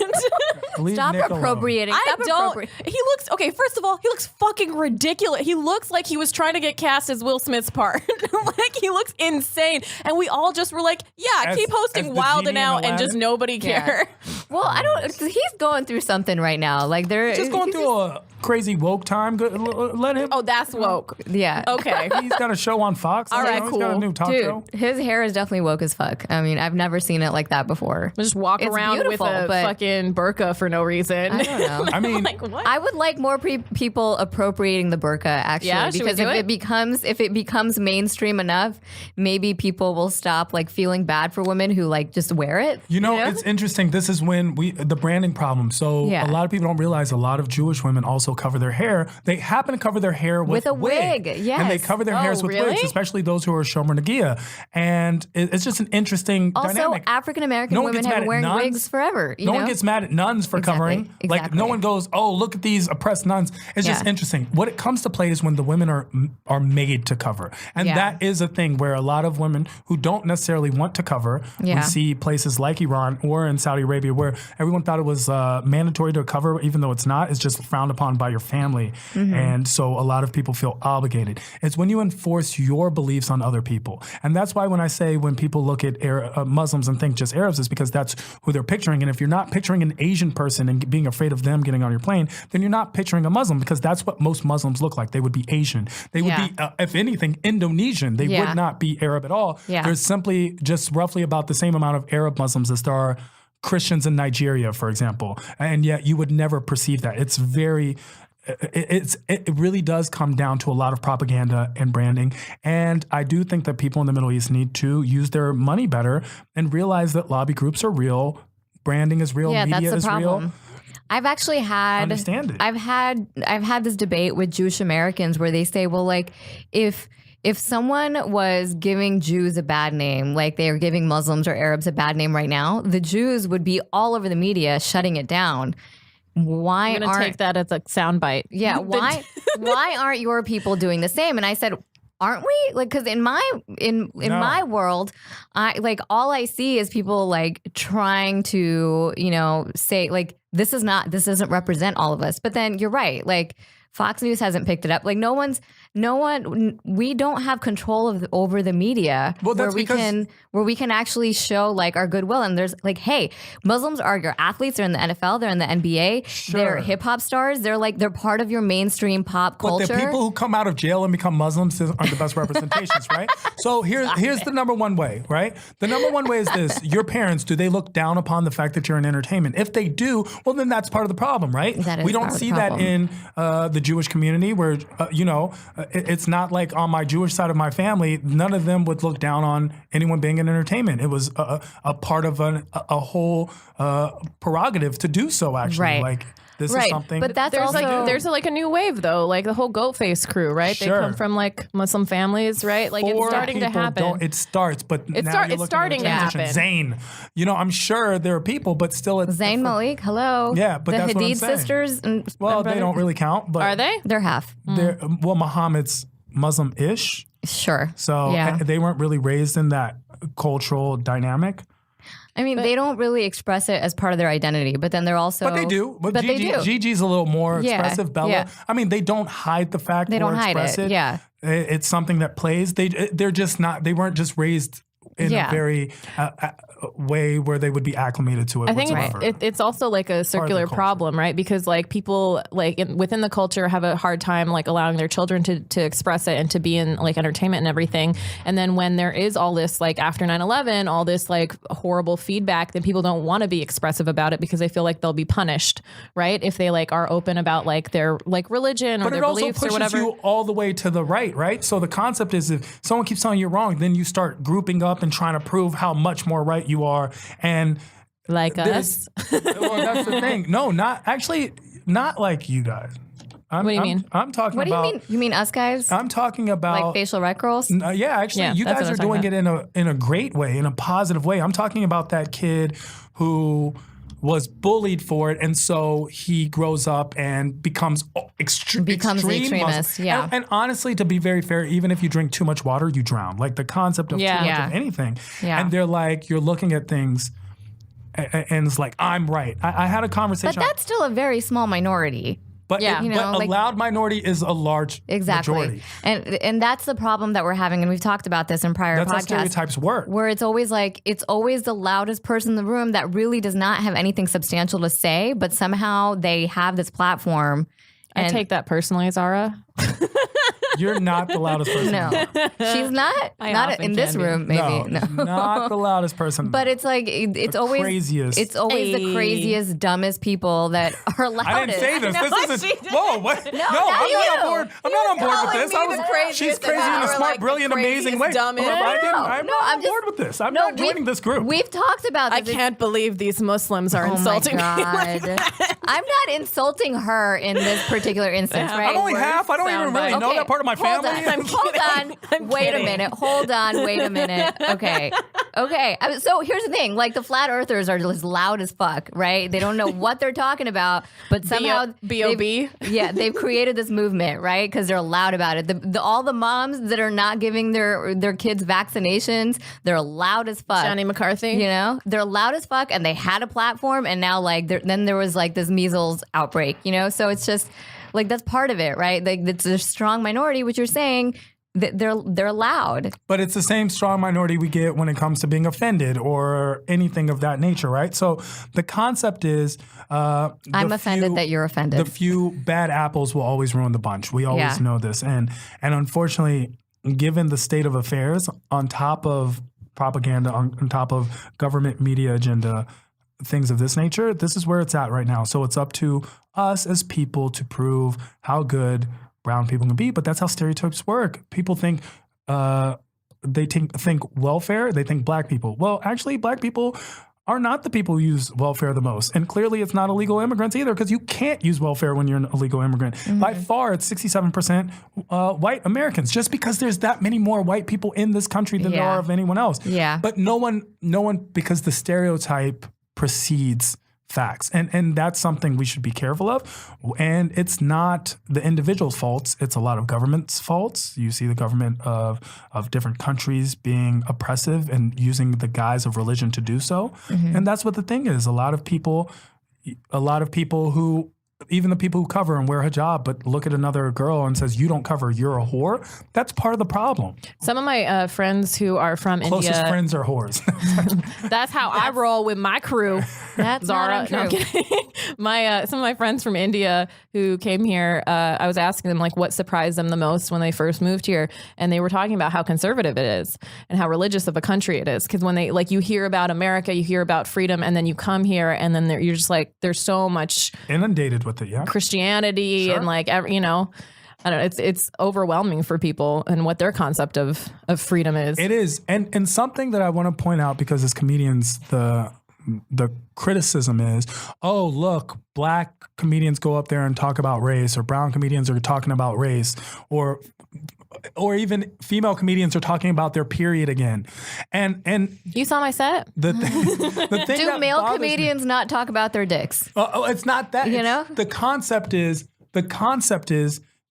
Stop appropriating. He looks, okay, first of all, he looks fucking ridiculous. He looks like he was trying to get cast as Will Smith's part. Like, he looks insane. And we all just were like, keep hosting Wild and Out and just nobody cared. Well, he's going through something right now. Like, He's going through a crazy woke time. Let him. Oh, that's woke. Yeah. Okay. He's got a show on Fox. All right, cool. He's got a new talk show. His hair is definitely woke as fuck. I mean, I've never seen it like that before. Just walk around with a fucking burqa for no reason. I don't know. I mean, like, what? I would like more people appropriating the burqa actually, because if it becomes mainstream enough, maybe people will stop like feeling bad for women who like just wear it. It's interesting. This is when the branding problem. So a lot of people don't realize a lot of Jewish women also cover their hair. They happen to cover their hair with a wig. Yes. And they cover their hairs with wigs, especially those who are Shomer Nagia. And it's just an interesting dynamic. Also, African American women have been wearing wigs forever. No one gets mad at nuns for covering. Exactly. Like no one goes, oh, look at these oppressed nuns. It's just interesting. What it comes to play is when the women are made to cover. And that is a thing where a lot of women who don't necessarily want to cover, we see places like Iran or in Saudi Arabia where everyone thought it was mandatory to cover, even though it's not. It's just frowned upon about your family. And so a lot of people feel obligated. It's when you enforce your beliefs on other people. And that's why when I say when people look at Muslims and think just Arabs, is because that's who they're picturing. And if you're not picturing an Asian person and being afraid of them getting on your plane, then you're not picturing a Muslim, because that's what most Muslims look like. They would be Asian. They would be, if anything, Indonesian. They would not be Arab at all. There's simply just roughly about the same amount of Arab Muslims as there are Christians in Nigeria, for example. And yet you would never perceive that. It's very... It really does come down to a lot of propaganda and branding. And I do think that people in the Middle East need to use their money better and realize that lobby groups are real, branding is real, media is real. I've actually had Understand it. I've had this debate with Jewish Americans where they say, well, like if someone was giving Jews a bad name, like they are giving Muslims or Arabs a bad name right now, the Jews would be all over the media shutting it down. Why I'm gonna take that as a soundbite. Yeah, why aren't your people doing the same? And I said, aren't we? Like, because in my world, I like all I see is people like trying to, say like this doesn't represent all of us. But then you're right, like Fox News hasn't picked it up. Like no one. We don't have control over the media where we can actually show like our goodwill. And there's like, hey, Muslims are your athletes. They're in the NFL. They're in the NBA. They're hip hop stars. They're part of your mainstream pop culture. But the people who come out of jail and become Muslims aren't the best representations, right? So here's the number one way, right? The number one way is this: your parents, do they look down upon the fact that you're in entertainment? If they do, well, then that's part of the problem, right? We don't see that in the Jewish community, where it's not like on my Jewish side of my family, none of them would look down on anyone being in entertainment. It was a part of a whole prerogative to do so, actually. Right. Like, this is something. But that's there's like a new wave though, like the whole goat face crew, right? They come from like Muslim families, right? Like it's starting to happen. It starts, but it's starting to happen. Zayn, I'm sure there are people, but still, it's Zayn Malik. Hello. Yeah, but the that's Hadid what I'm saying. sisters. Well, they don't really count, but are they? They're half. Well, Muhammad's Muslim-ish. Sure. So they weren't really raised in that cultural dynamic. I mean, they don't really express it as part of their identity, but then they're also... But they do. But they do. Gigi's a little more expressive. Bella. Yeah. I mean, they don't hide the fact they or don't hide express it. Yeah. It's something that plays. They're just not... They weren't just raised in a very way where they would be acclimated to it. I think whatsoever. it's also like a circular problem, right? Because like people like within the culture have a hard time like allowing their children to express it and to be in like entertainment and everything. And then when there is all this like after 9/11, all this like horrible feedback, then people don't want to be expressive about it because they feel like they'll be punished, right? If they like are open about like their like religion or their beliefs or whatever. But it also pushes you all the way to the right? So the concept is if someone keeps telling you wrong, then you start grouping up and trying to prove how much more right you are. And like us. Well, that's the thing. No, not like you guys. What do you mean? I'm talking about. What do you mean? You mean us guys? I'm talking about like facial rec rolls. Yeah, actually, you guys are doing it in a great way, in a positive way. I'm talking about that kid who was bullied for it, and so he grows up and becomes extreme extremist. Yeah, and honestly, to be very fair, even if you drink too much water, you drown. Like the concept of too much of anything. Yeah. And they're like, you're looking at things, and it's like, I'm right. I had a conversation, but that's still a very small minority. But but a loud minority is a large majority. And that's the problem that we're having. And we've talked about this in prior podcasts. That's how stereotypes work. Where it's always the loudest person in the room that really does not have anything substantial to say, but somehow they have this platform. I take that personally, Zara. You're not the loudest person. No, she's not. Not in this room, maybe. No, not the loudest person. But it's like it's always craziest. It's always the craziest, dumbest people that are loudest. I didn't say this. This isn't. Whoa, what? No, I'm not on board. I'm not on board with this. She's crazy in a smart, brilliant, amazing way. I'm not on board with this. I'm not joining this group. We've talked about this. I can't believe these Muslims are insulting me. I'm not insulting her in this particular instance, right? I'm only half. I don't even really know that part of my family. Hold on. Wait a minute. Hold on. Wait a minute. Okay. So here's the thing. Like the flat earthers are just loud as fuck, right? They don't know what they're talking about, but somehow B.O.B. They've created this movement, right? Because they're loud about it. All the moms that are not giving their kids vaccinations, they're loud as fuck. Johnny McCarthy. You know, they're loud as fuck, and they had a platform, and now like then there was like this measles outbreak. You know, so it's just. Like that's part of it, right? Like it's a strong minority, which you're saying that they're loud. But it's the same strong minority we get when it comes to being offended or anything of that nature, right? So the concept is I'm offended that you're offended. The few bad apples will always ruin the bunch. We always know this. And unfortunately, given the state of affairs, on top of propaganda, on top of government media agenda, things of this nature, this is where it's at right now. So it's up to us as people to prove how good brown people can be, but that's how stereotypes work. People think they think welfare, they think black people. Well, actually, black people are not the people who use welfare the most. And clearly it's not illegal immigrants either, because you can't use welfare when you're an illegal immigrant. By far, it's 67% white Americans, just because there's that many more white people in this country than there are of anyone else. Yeah. But no one, because the stereotype precedes facts. And that's something we should be careful of. And it's not the individual's faults. It's a lot of government's faults. You see the government of different countries being oppressive and using the guise of religion to do so. And that's what the thing is. A lot of people who, even the people who cover and wear hijab, but look at another girl and says, you don't cover, you're a whore. That's part of the problem. Some of my friends who are from Closest India, friends are whores. that's how I roll with my crew. That's Zara. not No, I'm untrue. kidding. Some of my friends from India who came here, I was asking them like what surprised them the most when they first moved here, and they were talking about how conservative it is and how religious of a country it is. Because when they you hear about America, you hear about freedom, and then you come here, and then you're just like, there's so much Inundated with it, yeah. Christianity and like I don't know, it's overwhelming for people and what their concept of freedom is. It is, and something that I want to point out, because as comedians, the criticism is, oh, look, black comedians go up there and talk about race, or brown comedians are talking about race, or even female comedians are talking about their period again. And You saw my set? the thing Do that male bothers me- comedians not talk about their dicks? it's not that. You It's- know? The concept is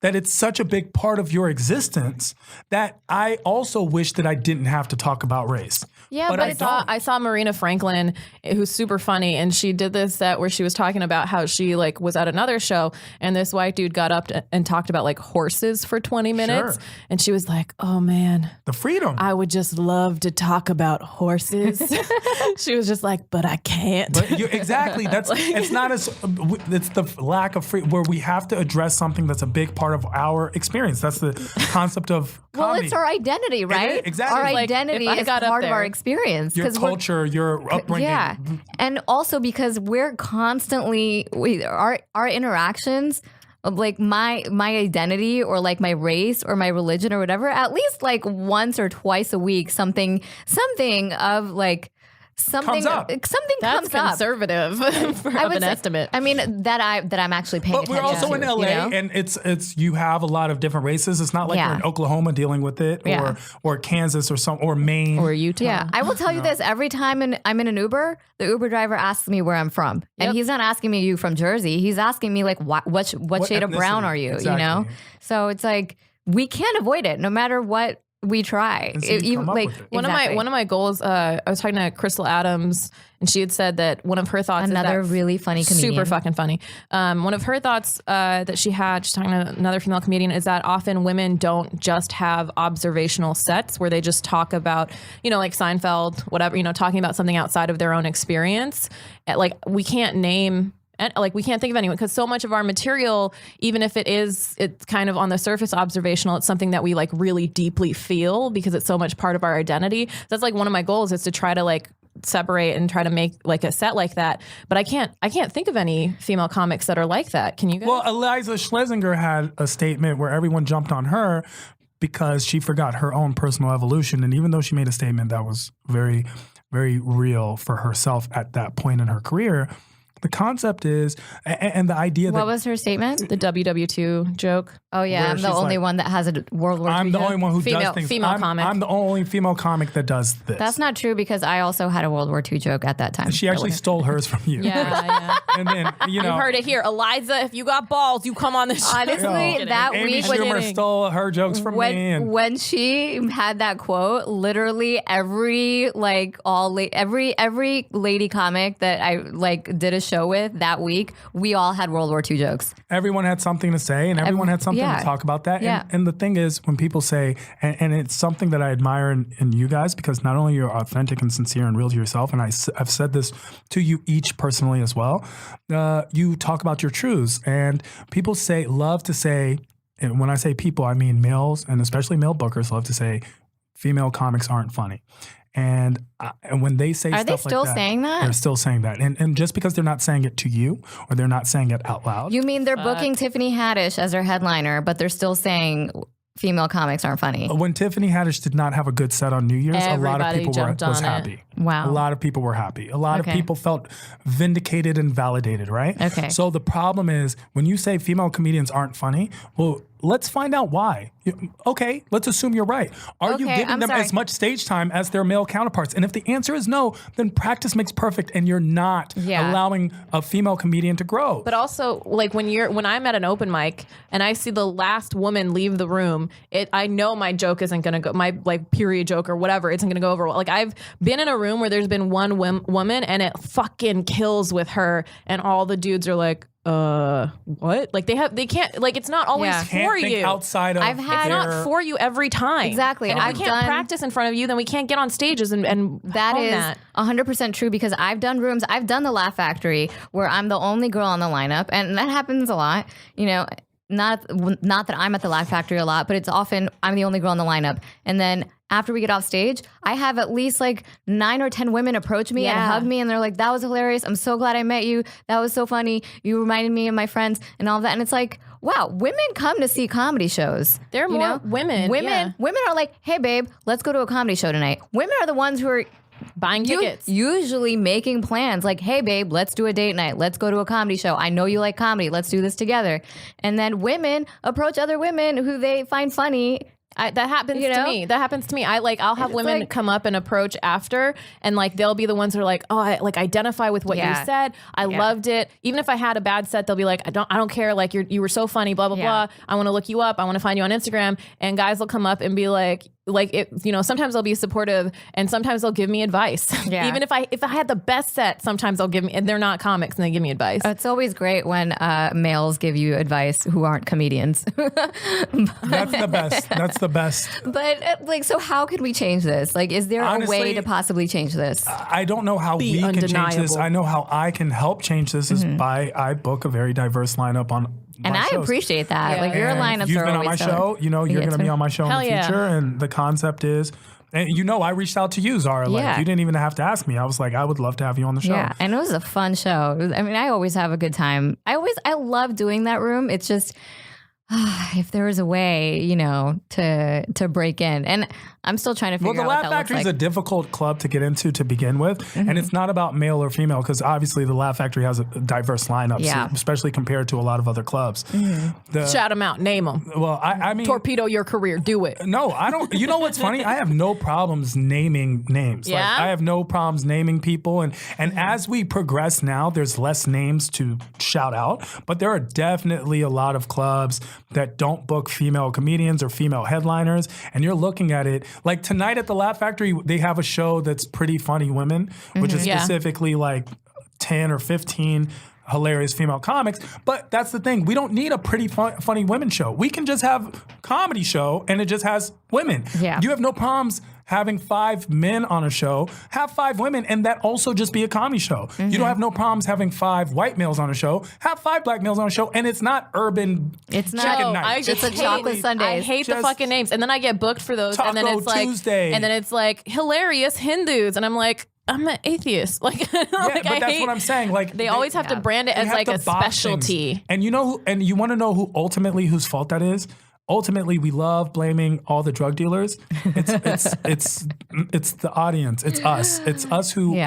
that it's such a big part of your existence that I also wish that I didn't have to talk about race. Yeah, but but I saw Marina Franklin, who's super funny, and she did this set where she was talking about how she like was at another show, and this white dude got up and talked about like horses for 20 minutes, Sure. and she was like, "Oh man, The freedom. I would just love to talk about horses." She was just like, "But I can't." But exactly. It's not as it's the lack of free where we have to address something that's a big part of our experience. That's the concept of well, comedy. it's our identity, right? exactly. Our Like, identity if I is got up part of our there- experience. your 'Cause we're- culture, your upbringing. Yeah, and also because we're constantly our interactions, like my identity or like my race or my religion or whatever, at least like once or twice a week, something of like something Comes up. something That's comes up. conservative of I would an say- estimate. I mean that I'm actually paying But we're attention also in to, LA, you know? and it's you have a lot of different races. It's not like Yeah. you're in Oklahoma dealing with it, Yeah. or Kansas, or Maine, or Utah. Yeah, I will tell you this: every time I'm in an Uber, the Uber driver asks me where I'm from, and Yep. he's not asking me you from Jersey. He's asking me like what shade of brown ethnicity? are you? Exactly. You know, so it's like we can't avoid it, no matter what we try. And so you come up with it. One of my goals. I was talking to Crystal Adams, and she had said that one of her thoughts. Another is that really funny comedian. super fucking funny. One of her thoughts that she had, she's talking to another female comedian, is that often women don't just have observational sets where they just talk about, like Seinfeld, whatever, talking about something outside of their own experience. Like we can't name. And like we can't think of anyone, because so much of our material, even if it's kind of on the surface observational, it's something that we like really deeply feel because it's so much part of our identity. So that's like one of my goals, is to try to like separate and try to make like a set like that. But I can't think of any female comics that are like that. Can you guys? Well, Eliza Schlesinger had a statement where everyone jumped on her because she forgot her own personal evolution, and even though she made a statement that was very, very real for herself at that point in her career. The concept is, and the idea that What was her statement? the WW2 joke. Oh yeah, Where I'm the she's only like, one that has a World War II I'm the joke. only one who Female- does things. female comic. I'm the only female comic that does this. That's not true, because I also had a World War II joke at that time. She actually stole hers from you. Yeah. And then, You heard it here. Eliza, if you got balls, you come on this show. Honestly, Yeah. that Amy week Schumer stole her jokes from me. And when she had that quote, literally every lady comic that I like did a show show with that week, we all had World War II jokes. Everyone had something to say, and everyone had something to talk about that. Yeah. And the thing is, when people say, and it's something that I admire in you guys, because not only you're authentic and sincere and real to yourself, and I've said this to you each personally as well, you talk about your truths. And people love to say, and when I say people, I mean males, and especially male bookers love to say, female comics aren't funny. And when they say stuff like that. Are they still saying that? They're still saying that. And just because they're not saying it to you or they're not saying it out loud. You mean they're booking Tiffany Haddish as their headliner, but they're still saying female comics aren't funny? When Tiffany Haddish did not have a good set on New Year's, a lot of people was happy. Wow. A lot of people were happy. A lot of people felt vindicated and validated, right? Okay. So the problem is when you say female comedians aren't funny, well, let's find out why. Okay, let's assume you're right. Are you giving them as much stage time as their male counterparts? And if the answer is no, then practice makes perfect and you're not allowing a female comedian to grow. But also, like when I'm at an open mic and I see the last woman leave the room, I know my joke isn't going to go, my like period joke or whatever, isn't going to go over well. Like I've been in a room where there's been one woman and it fucking kills with her and all the dudes are like, what? Like they can't, like it's not always for you. Outside of it's not for you every time. Exactly. And if we can't practice in front of you, then we can't get on stages and that is 100% true, because I've done rooms, I've done the Laugh Factory where I'm the only girl on the lineup, and that happens a lot, you know. Not that I'm at the Laugh Factory a lot, but it's often I'm the only girl in the lineup. And then after we get off stage, I have at least like 9 or 10 women approach me and hug me, and they're like, that was hilarious. I'm so glad I met you. That was so funny. You reminded me of my friends and all of that. And it's like, wow, women come to see comedy shows. There are more women. Women are like, hey, babe, let's go to a comedy show tonight. Women are the ones who are buying tickets, usually making plans like, hey babe, let's do a date night, let's go to a comedy show, I know you like comedy, let's do this together. And then women approach other women who they find funny. That happens to me. That happens to me. I'll have women come up and approach after, and like they'll be the ones who are like, oh, I like identify with what you said. I loved it. Even if I had a bad set, they'll be like, I don't care. Like you were so funny. Blah blah blah. I want to look you up. I want to find you on Instagram. And guys will come up and be like it, you know, sometimes they'll be supportive and sometimes they'll give me advice. Yeah. Even if I had the best set, sometimes they'll give me, and they're not comics and they give me advice. It's always great when males give you advice who aren't comedians. That's the best. That's the best. But like, so how can we change this? Like, is there Honestly, a way to possibly change this? I don't know how we can change this. I know how I can help change this is I book a very diverse lineup on and I shows. Appreciate that. Like your lineups you've are been always on my show. You know, you're going to be on my show in the future. And the concept is, and you know, I reached out to you, Zara. Like, you didn't even have to ask me. I was like, I would love to have you on the show. Yeah, and it was a fun show. I mean, I always have a good time. I love doing that room. It's just, if there was a way, you know, to break in. And I'm still trying to figure out what that looks like. Well, the Laugh Factory is a difficult club to get into to begin with. And it's not about male or female, because obviously the Laugh Factory has a diverse lineup, so especially compared to a lot of other clubs. Shout them out. Name them. Well, I mean... Torpedo your career. Do it. No, I don't... You know what's funny? I have no problems naming names. Yeah? Like, I have no problems naming people. And as we progress now, there's less names to shout out. But there are definitely a lot of clubs that don't book female comedians or female headliners. And you're looking at it... Like tonight at the Laugh Factory, they have a show that's Pretty Funny Women, which is specifically like 10 or 15 hilarious female comics. But that's the thing. We don't need a Pretty Funny Women show. We can just have a comedy show and it just has women. Yeah. You have no problems having 5 men on a show, have 5 women, and that also just be a comedy show. You don't have no problems having 5 white males on a show, have 5 black males on a show, and it's not urban chicken night. It's a chocolate Sundays. I hate the fucking names. And then I get booked for those. Taco and then it's like Tuesday. And then it's like hilarious Hindus. And I'm like, I'm an atheist. Like, but that's what I'm saying. Like they always have to brand it as like a specialty. Things. And you know, and you want to know whose fault that is? Ultimately, we love blaming all the drug dealers. It's the audience. It's us. It's us who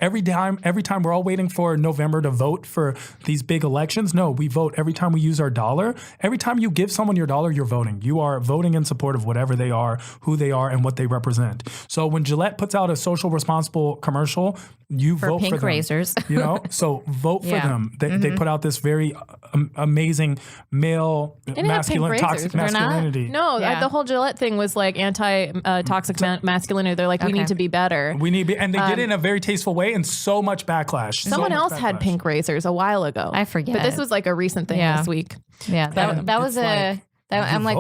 every time we're all waiting for November to vote for these big elections. No, we vote every time we use our dollar. Every time you give someone your dollar, you're voting. You are voting in support of whatever they are, who they are, and what they represent. So when Gillette puts out a social responsible commercial, you vote for them. Pink razors. You know, so vote for them. They put out this very amazing male masculine toxic masculinity. No, the whole Gillette thing was like anti toxic masculinity. They're like, we need to be better. And they did it in a very tasteful way. away, and so much backlash. Someone else had pink razors a while ago. I forget. But this was like a recent thing this week. Yeah, that was I'm like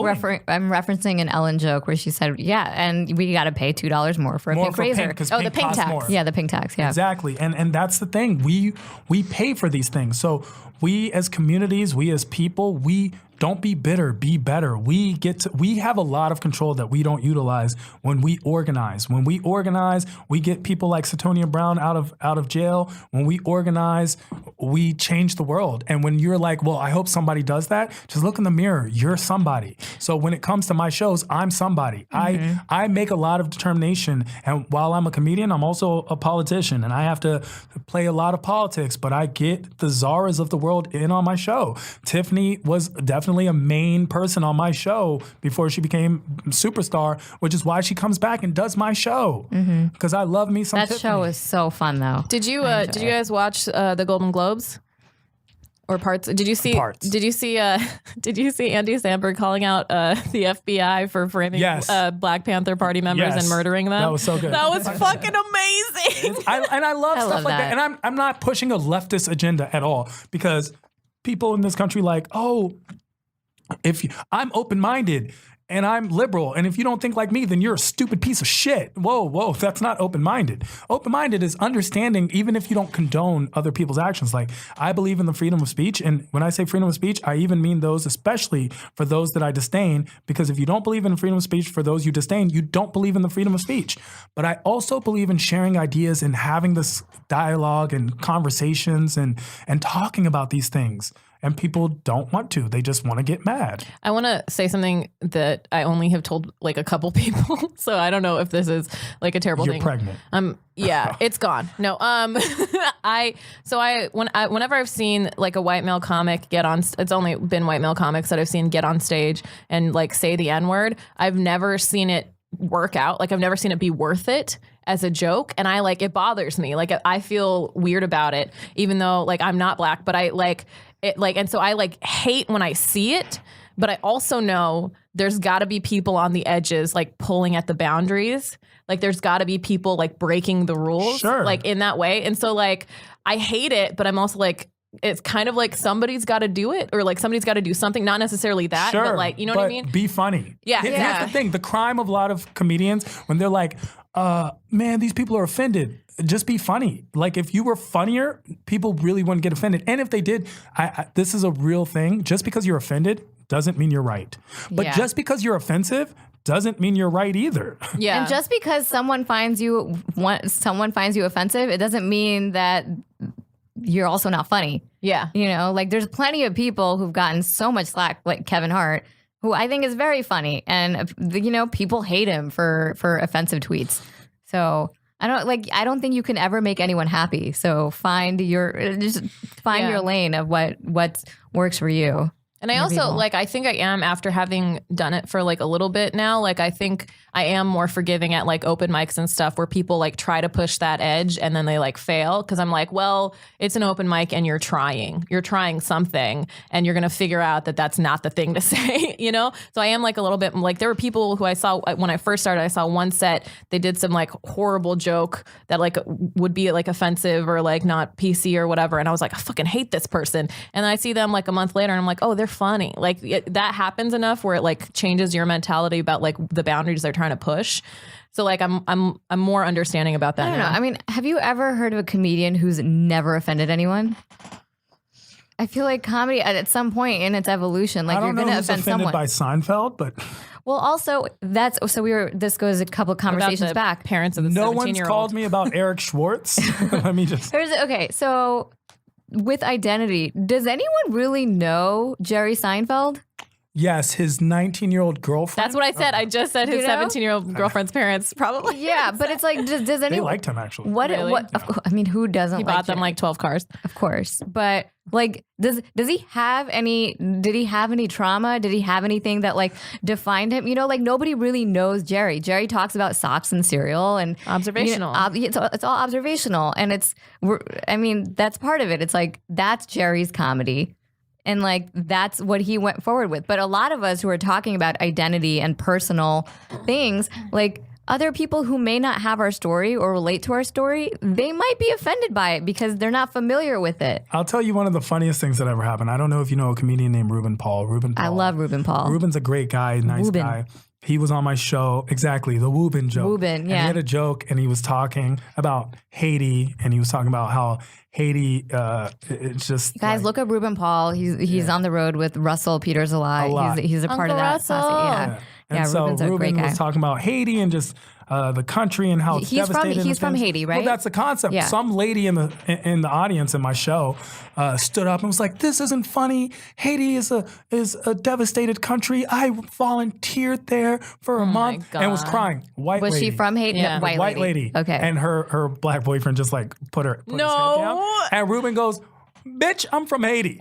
I'm referencing an Ellen joke where she said, "Yeah, and we got to pay $2 more for a pink razor." The pink tax. More. Yeah, the pink tax. Yeah, exactly. And that's the thing. We pay for these things. So we as communities, we as people, we don't be bitter, be better. We have a lot of control that we don't utilize when we organize. When we organize, we get people like Satonia Brown out of jail. When we organize, we change the world. And when you're like, well, I hope somebody does that, just look in the mirror. You're somebody. So when it comes to my shows, I'm somebody. I make a lot of determination. And while I'm a comedian, I'm also a politician. And I have to play a lot of politics. But I get the Zaras of the world in on my show. Tiffany was definitely a main person on my show before she became superstar, which is why she comes back and does my show. Because I love me some that Tiffany. show is so fun though. Did you guys watch the Golden Globes? Or parts? Did you see Andy Samberg calling out the FBI for framing Black Panther Party members and murdering them? That was so good. That was fucking amazing. I love stuff like that. And I'm not pushing a leftist agenda at all, because people in this country I'm open-minded and I'm liberal, and if you don't think like me, then you're a stupid piece of shit. Whoa, that's not open-minded. Open-minded is understanding, even if you don't condone other people's actions. Like, I believe in the freedom of speech, and when I say freedom of speech, I even mean those, especially for those that I disdain, because if you don't believe in freedom of speech for those you disdain, you don't believe in the freedom of speech. But I also believe in sharing ideas and having this dialogue and conversations and talking about these things. And people don't want to. They just want to get mad. I want to say something that I only have told like a couple people. So I don't know if this is like a terrible thing. You're pregnant. Yeah, it's gone. No. Whenever I've seen like a white male comic get on, it's only been white male comics that I've seen get on stage and like say the N-word. I've never seen it work out. Like, I've never seen it be worth it as a joke. And it bothers me. Like, I feel weird about it, even though like I'm not black, but I like it, like, and so I like hate when I see it, but I also know there's got to be people on the edges, like pulling at the boundaries. Like, there's got to be people like breaking the rules, like in that way. And so like, I hate it, but I'm also like, it's kind of like somebody's got to do it, or like somebody's got to do something. Not necessarily that, but like, you know what I mean? Be funny. Yeah. Here's the thing. The crime of a lot of comedians, when they're like, man, these people are offended. Just be funny. Like, if you were funnier, people really wouldn't get offended. And if they did, this is a real thing. Just because you're offended doesn't mean you're right. But just because you're offensive doesn't mean you're right either. Yeah. And just because someone finds you offensive, it doesn't mean that you're also not funny. Yeah. You know, like, there's plenty of people who've gotten so much slack, like Kevin Hart, who I think is very funny. And, you know, people hate him for offensive tweets. So I don't think you can ever make anyone happy. So find your lane of what works for you. And I also I think I am, after having done it for like a little bit now, like I think I am more forgiving at like open mics and stuff where people like try to push that edge and then they like fail. Cause I'm like, well, it's an open mic and you're trying something and you're going to figure out that that's not the thing to say, you know? So I am like a little bit like, there were people who I saw when I first started, I saw one set, they did some like horrible joke that like would be like offensive or like not PC or whatever. And I was like, I fucking hate this person. And then I see them like a month later and I'm like, oh, they're funny. Like that happens enough where it like changes your mentality about like the boundaries they're trying to push. So like I'm more understanding about that. I don't know. I mean, have you ever heard of a comedian who's never offended anyone? I feel like comedy at some point in its evolution, like you're going to offend someone. By Seinfeld, but well, also this goes a couple of conversations back. Parents of the 17-year-old. No one's called me about Eric Schwartz. Let me just. Okay, so with Identity, does anyone really know Jerry Seinfeld? Yes, his 19-year-old girlfriend. That's what I said. I just said his 17-year-old girlfriend's parents, probably. Yeah, but it's like, does anyone? They liked him, actually. Really? I mean, who doesn't? He bought them like 12 cars, of course. But like, does he have any? Did he have any trauma? Did he have anything that like defined him? You know, like nobody really knows Jerry. Jerry talks about socks and cereal and observational. You know, it's all observational, and that's part of it. It's like that's Jerry's comedy. And like, that's what he went forward with. But a lot of us who are talking about identity and personal things, like other people who may not have our story or relate to our story, they might be offended by it because they're not familiar with it. I'll tell you one of the funniest things that ever happened. I don't know if you know a comedian named Ruben Paul. I love Ruben Paul. Ruben's a great guy, nice guy. He was on my show, exactly, the Woobin joke. Woobin, And yeah. he had a joke, and he was talking about Haiti, and he was talking about how Haiti, it's just Guys, look up Ruben Paul. He's on the road with Russell Peters alive. He's a part of that. Russell. Yeah. And so Ruben's a great Ruben guy. was talking about Haiti and just the country and how it's devastated. He's from Haiti, right? Well, that's the concept. Yeah. Some lady in the audience in my show stood up and was like, "This isn't funny. Haiti is a devastated country. I volunteered there for a month and was crying." Was lady. she from Haiti? Yeah. No, White lady. Okay. And her black boyfriend just like put his head down. And Ruben goes, "Bitch, I'm from Haiti."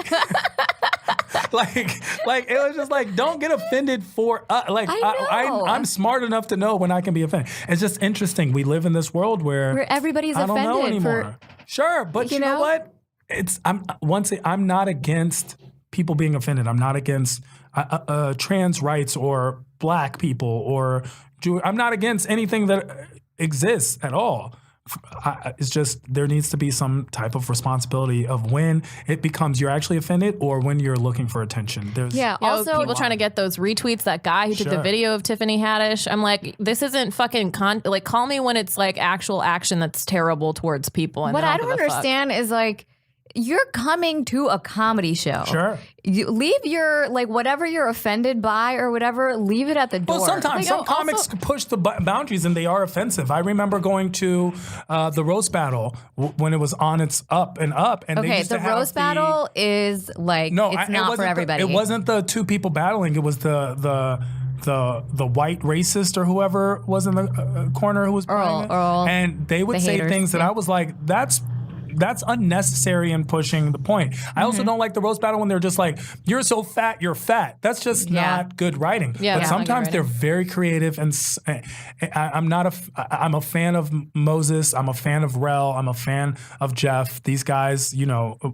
like it was just like, don't get offended for I'm smart enough to know when I can be offended. It's just interesting. We live in this world where everybody's I don't offended know anymore. Sure, but you know what? I'm not against people being offended. I'm not against trans rights or black people or Jew. I'm not against anything that exists at all. It's just there needs to be some type of responsibility of when it becomes you're actually offended or when you're looking for attention. Also, people trying to get those retweets. That guy who took the video of Tiffany Haddish. I'm like, this isn't fucking call me when it's like actual action that's terrible towards people. And what I don't understand is like, you're coming to a comedy show. Sure. You leave your, like, whatever you're offended by or whatever, leave it at the door. Well, sometimes some comics push the boundaries and they are offensive. I remember going to the roast battle when it was on its up and up. And they used to have roast battle is like, it's not for everybody. It wasn't the two people battling. It was the white racist or whoever was in the corner who was playing Earl. And they would say haters, things that I was like, that's unnecessary in pushing the point. I also don't like the roast battle when they're just like, you're so fat, you're fat. That's just not good writing. Yeah, but sometimes they're very creative, and I'm a fan of Moses. I'm a fan of Rel. I'm a fan of Jeff. These guys,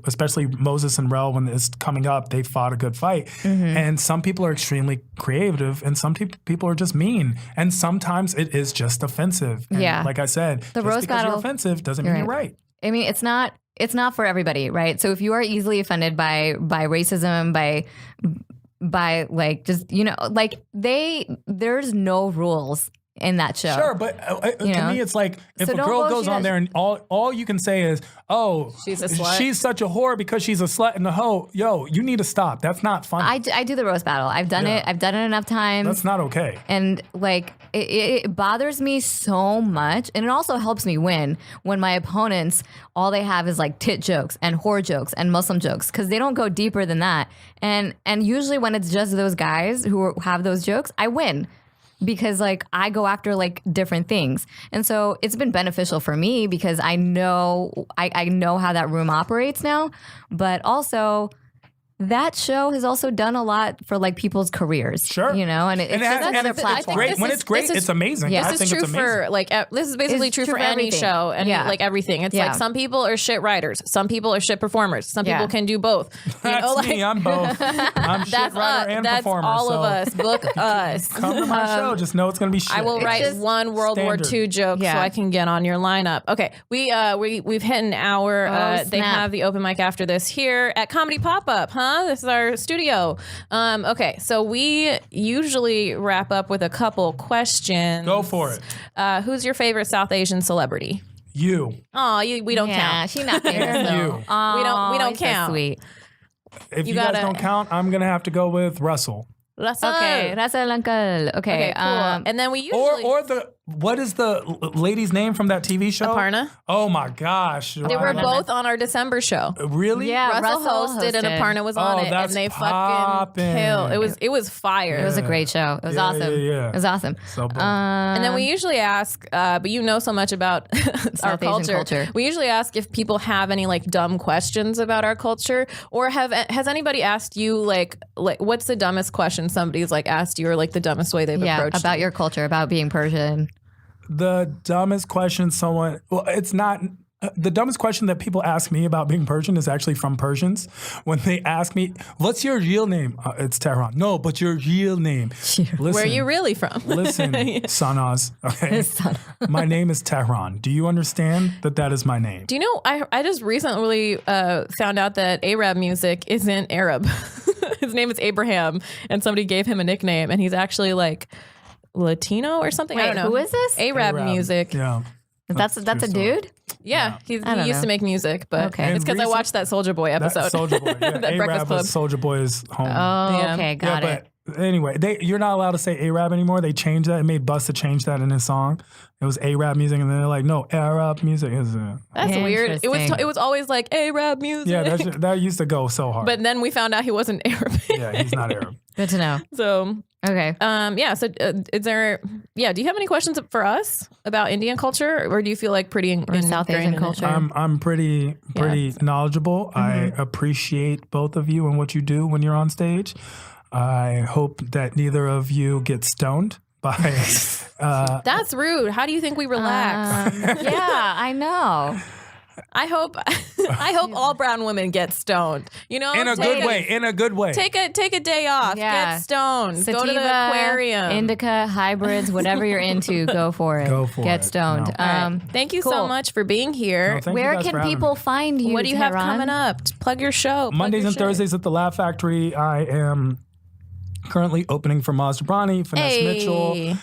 especially Moses and Rel, when it's coming up, they fought a good fight. And some people are extremely creative, and some people are just mean. And sometimes it is just offensive. And like I said, the just roast because battle, you're offensive doesn't mean you're right. I mean, it's not for everybody, right? So if you are easily offended by racism, by like just like there's no rules in that show. Sure, but to me, it's like if a girl goes on there and all you can say is, "Oh, she's a slut. She's such a whore because she's a slut and a hoe." Yo, you need to stop. That's not funny. I do the roast battle. I've done it. I've done it enough times. That's not okay. And like it bothers me so much, and it also helps me win when my opponents all they have is like tit jokes and whore jokes and Muslim jokes because they don't go deeper than that. And usually when it's just those guys who have those jokes, I win. Because like I go after like different things. And so it's been beneficial for me because I know how that room operates now. But also that show has also done a lot for like people's careers. Sure. and it's just another platform. When it's great, it's amazing. Yeah. This is true for like this is basically true for any everything. show and like everything. It's like some people are shit writers, some people are shit performers, some people can do both. That's me. I'm both. I'm shit writer and that's performer. all of us. Book us. Come to my show. Just know it's going to be shit. I will write one World War II joke so I can get on your lineup. Okay, we've hit an hour. They have the open mic after this here at Comedy Pop Up. This is our studio. Okay, so we usually wrap up with a couple questions. Go for it. Who's your favorite South Asian celebrity? You. Oh, we don't count. Yeah, she's not famous though. You. We don't so count. sweet. If you guys don't count, I'm going to have to go with Russell. Russell. Okay, Russell uncle. Okay, cool. And then we usually what is the lady's name from that TV show? Aparna. Oh my gosh. They were both on our December show. Really? Yeah, Russell hosted and Aparna was on it, and that's they poppin'. fucking killed. It was fire. it was a great show. It was awesome. Yeah. It was awesome. So bold. And then we usually ask, but you know so much about our South Asian culture. We usually ask if people have any like dumb questions about our culture, or has anybody asked you like what's the dumbest question somebody's like asked you, or like the dumbest way they've approached about you? your culture, about being Persian. The dumbest question someone, well, it's not The dumbest question that people ask me about being Persian is actually from Persians. When they ask me, what's your real name? It's Tehran. No, but your real name. Listen, Where are you really from? Listen, Sanaz, okay? My name is Tehran. Do you understand that is my name? Do you know, I just recently found out that Arab music isn't Arab. His name is Abraham, and somebody gave him a nickname, and he's actually like Latino or something. I Wait, don't know. who is this? Arab music. Yeah. That's a dude? Yeah, he don't used to know. make music, but Okay. it's because I watched that Soldier Boy episode. That Soldier Boy. Yeah, That Breakfast Arab Club. was Soldier Boy's home. Oh, Yeah. okay, got it. But anyway, you're not allowed to say Arab anymore. They changed that. It made Busta change that in his song. It was Arab music, and then they're like, no, Arab music is. That's weird. Interesting. It was always like Arab music. Yeah, that used to go so hard. But then we found out he wasn't Arab. yeah, he's not Arab. Good to know. So Okay. So is there? Yeah. Do you have any questions for us about Indian culture, or do you feel like pretty Or South Asian culture? I'm pretty knowledgeable. I appreciate both of you and what you do when you're on stage. I hope that neither of you get stoned by. That's rude. How do you think we relax? Yeah, I know. I hope all brown women get stoned. You know, in a good way. In a good way. Take a day off. Yeah. Get stoned. Sativa, Go to the aquarium. indica, hybrids, whatever you're into, go for it. Go for Get it. stoned. No. All right. Thank you so cool. much for being here. No, thank you Where guys for can having people me. find you? What do you have Tehran? coming up? Plug your show. Plug Mondays your and shit. Thursdays at the Laugh Factory. I am currently opening for Maz Jobrani, Finesse Mitchell,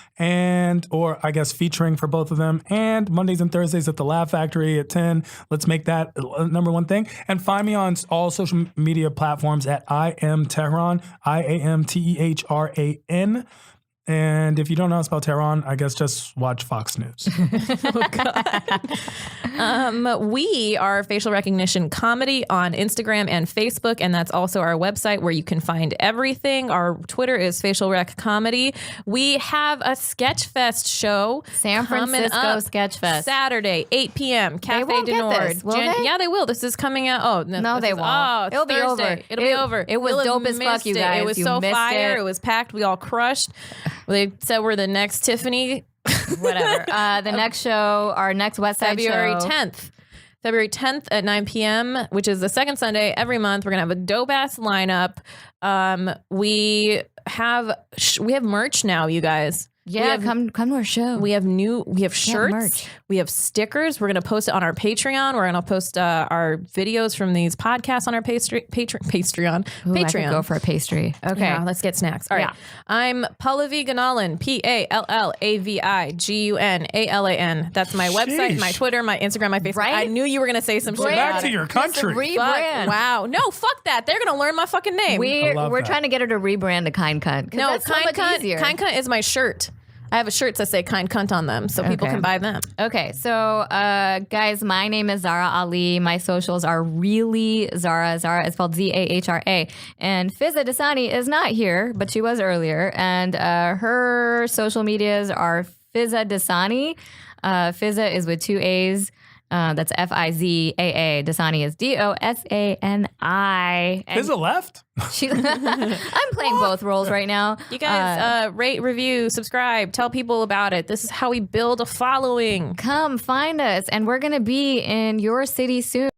or I guess featuring for both of them. And Mondays and Thursdays at the Laugh Factory at 10. Let's make that number one thing. And find me on all social media platforms at I am Tehran, IAMTEHRAN. And if you don't know how to spell Tehran, I guess just watch Fox News. We are Facial Recognition Comedy on Instagram and Facebook, and that's also our website where you can find everything. Our Twitter is Facial Rec Comedy. We have a Sketchfest show San coming Francisco up Sketchfest. Saturday, 8 p.m. Cafe won't du get Nord. this, will they? Yeah, they will. This is coming out. Oh, No, this they is- won't. Oh, it's It'll be Thursday. over. It'll be over. It was You'll have dope as fuck, missed you it. guys. It was You so missed fire. it. It was packed. We all crushed. They said we're the next Tiffany. Whatever. The next show, our next West Side February show. 10th. February 10th at 9 p.m., which is the second Sunday every month. We're going to have a dope-ass lineup. We have merch now, you guys. Yeah, come to our show. We have shirts. merch. We have stickers. We're going to post it on our Patreon. We're going to post our videos from these podcasts on our Patreon. Ooh, I could Patreon. go for a pastry. Okay. Yeah, let's get snacks. All right. Yeah. I'm Pallavi Ganalan, PALLAVIGUNALAN. That's my website, Sheesh. my Twitter, my Instagram, my Facebook. Right? I knew you were going to say some shit. Back about to it. your country. Rebrand. Wow. No, fuck that. They're going to learn my fucking name. We're love that. trying to get her to rebrand to Kind Cunt. 'cause no, that's so Kind much Cunt. easier. Kind Cunt is my shirt. I have a shirt that say Kind Cunt on them, so people Okay. can buy them. Okay, so guys, my name is Zara Ali. My socials are really Zara. Zara is spelled Zahra. And Fizza Dasani is not here, but she was earlier. And her social medias are Fizza Dasani. Fizza is with two A's. That's Fizaa. Dasani is Dosani. Is it left? I'm playing both roles right now. You guys rate, review, subscribe, tell people about it. This is how we build a following. Come find us, and we're going to be in your city soon.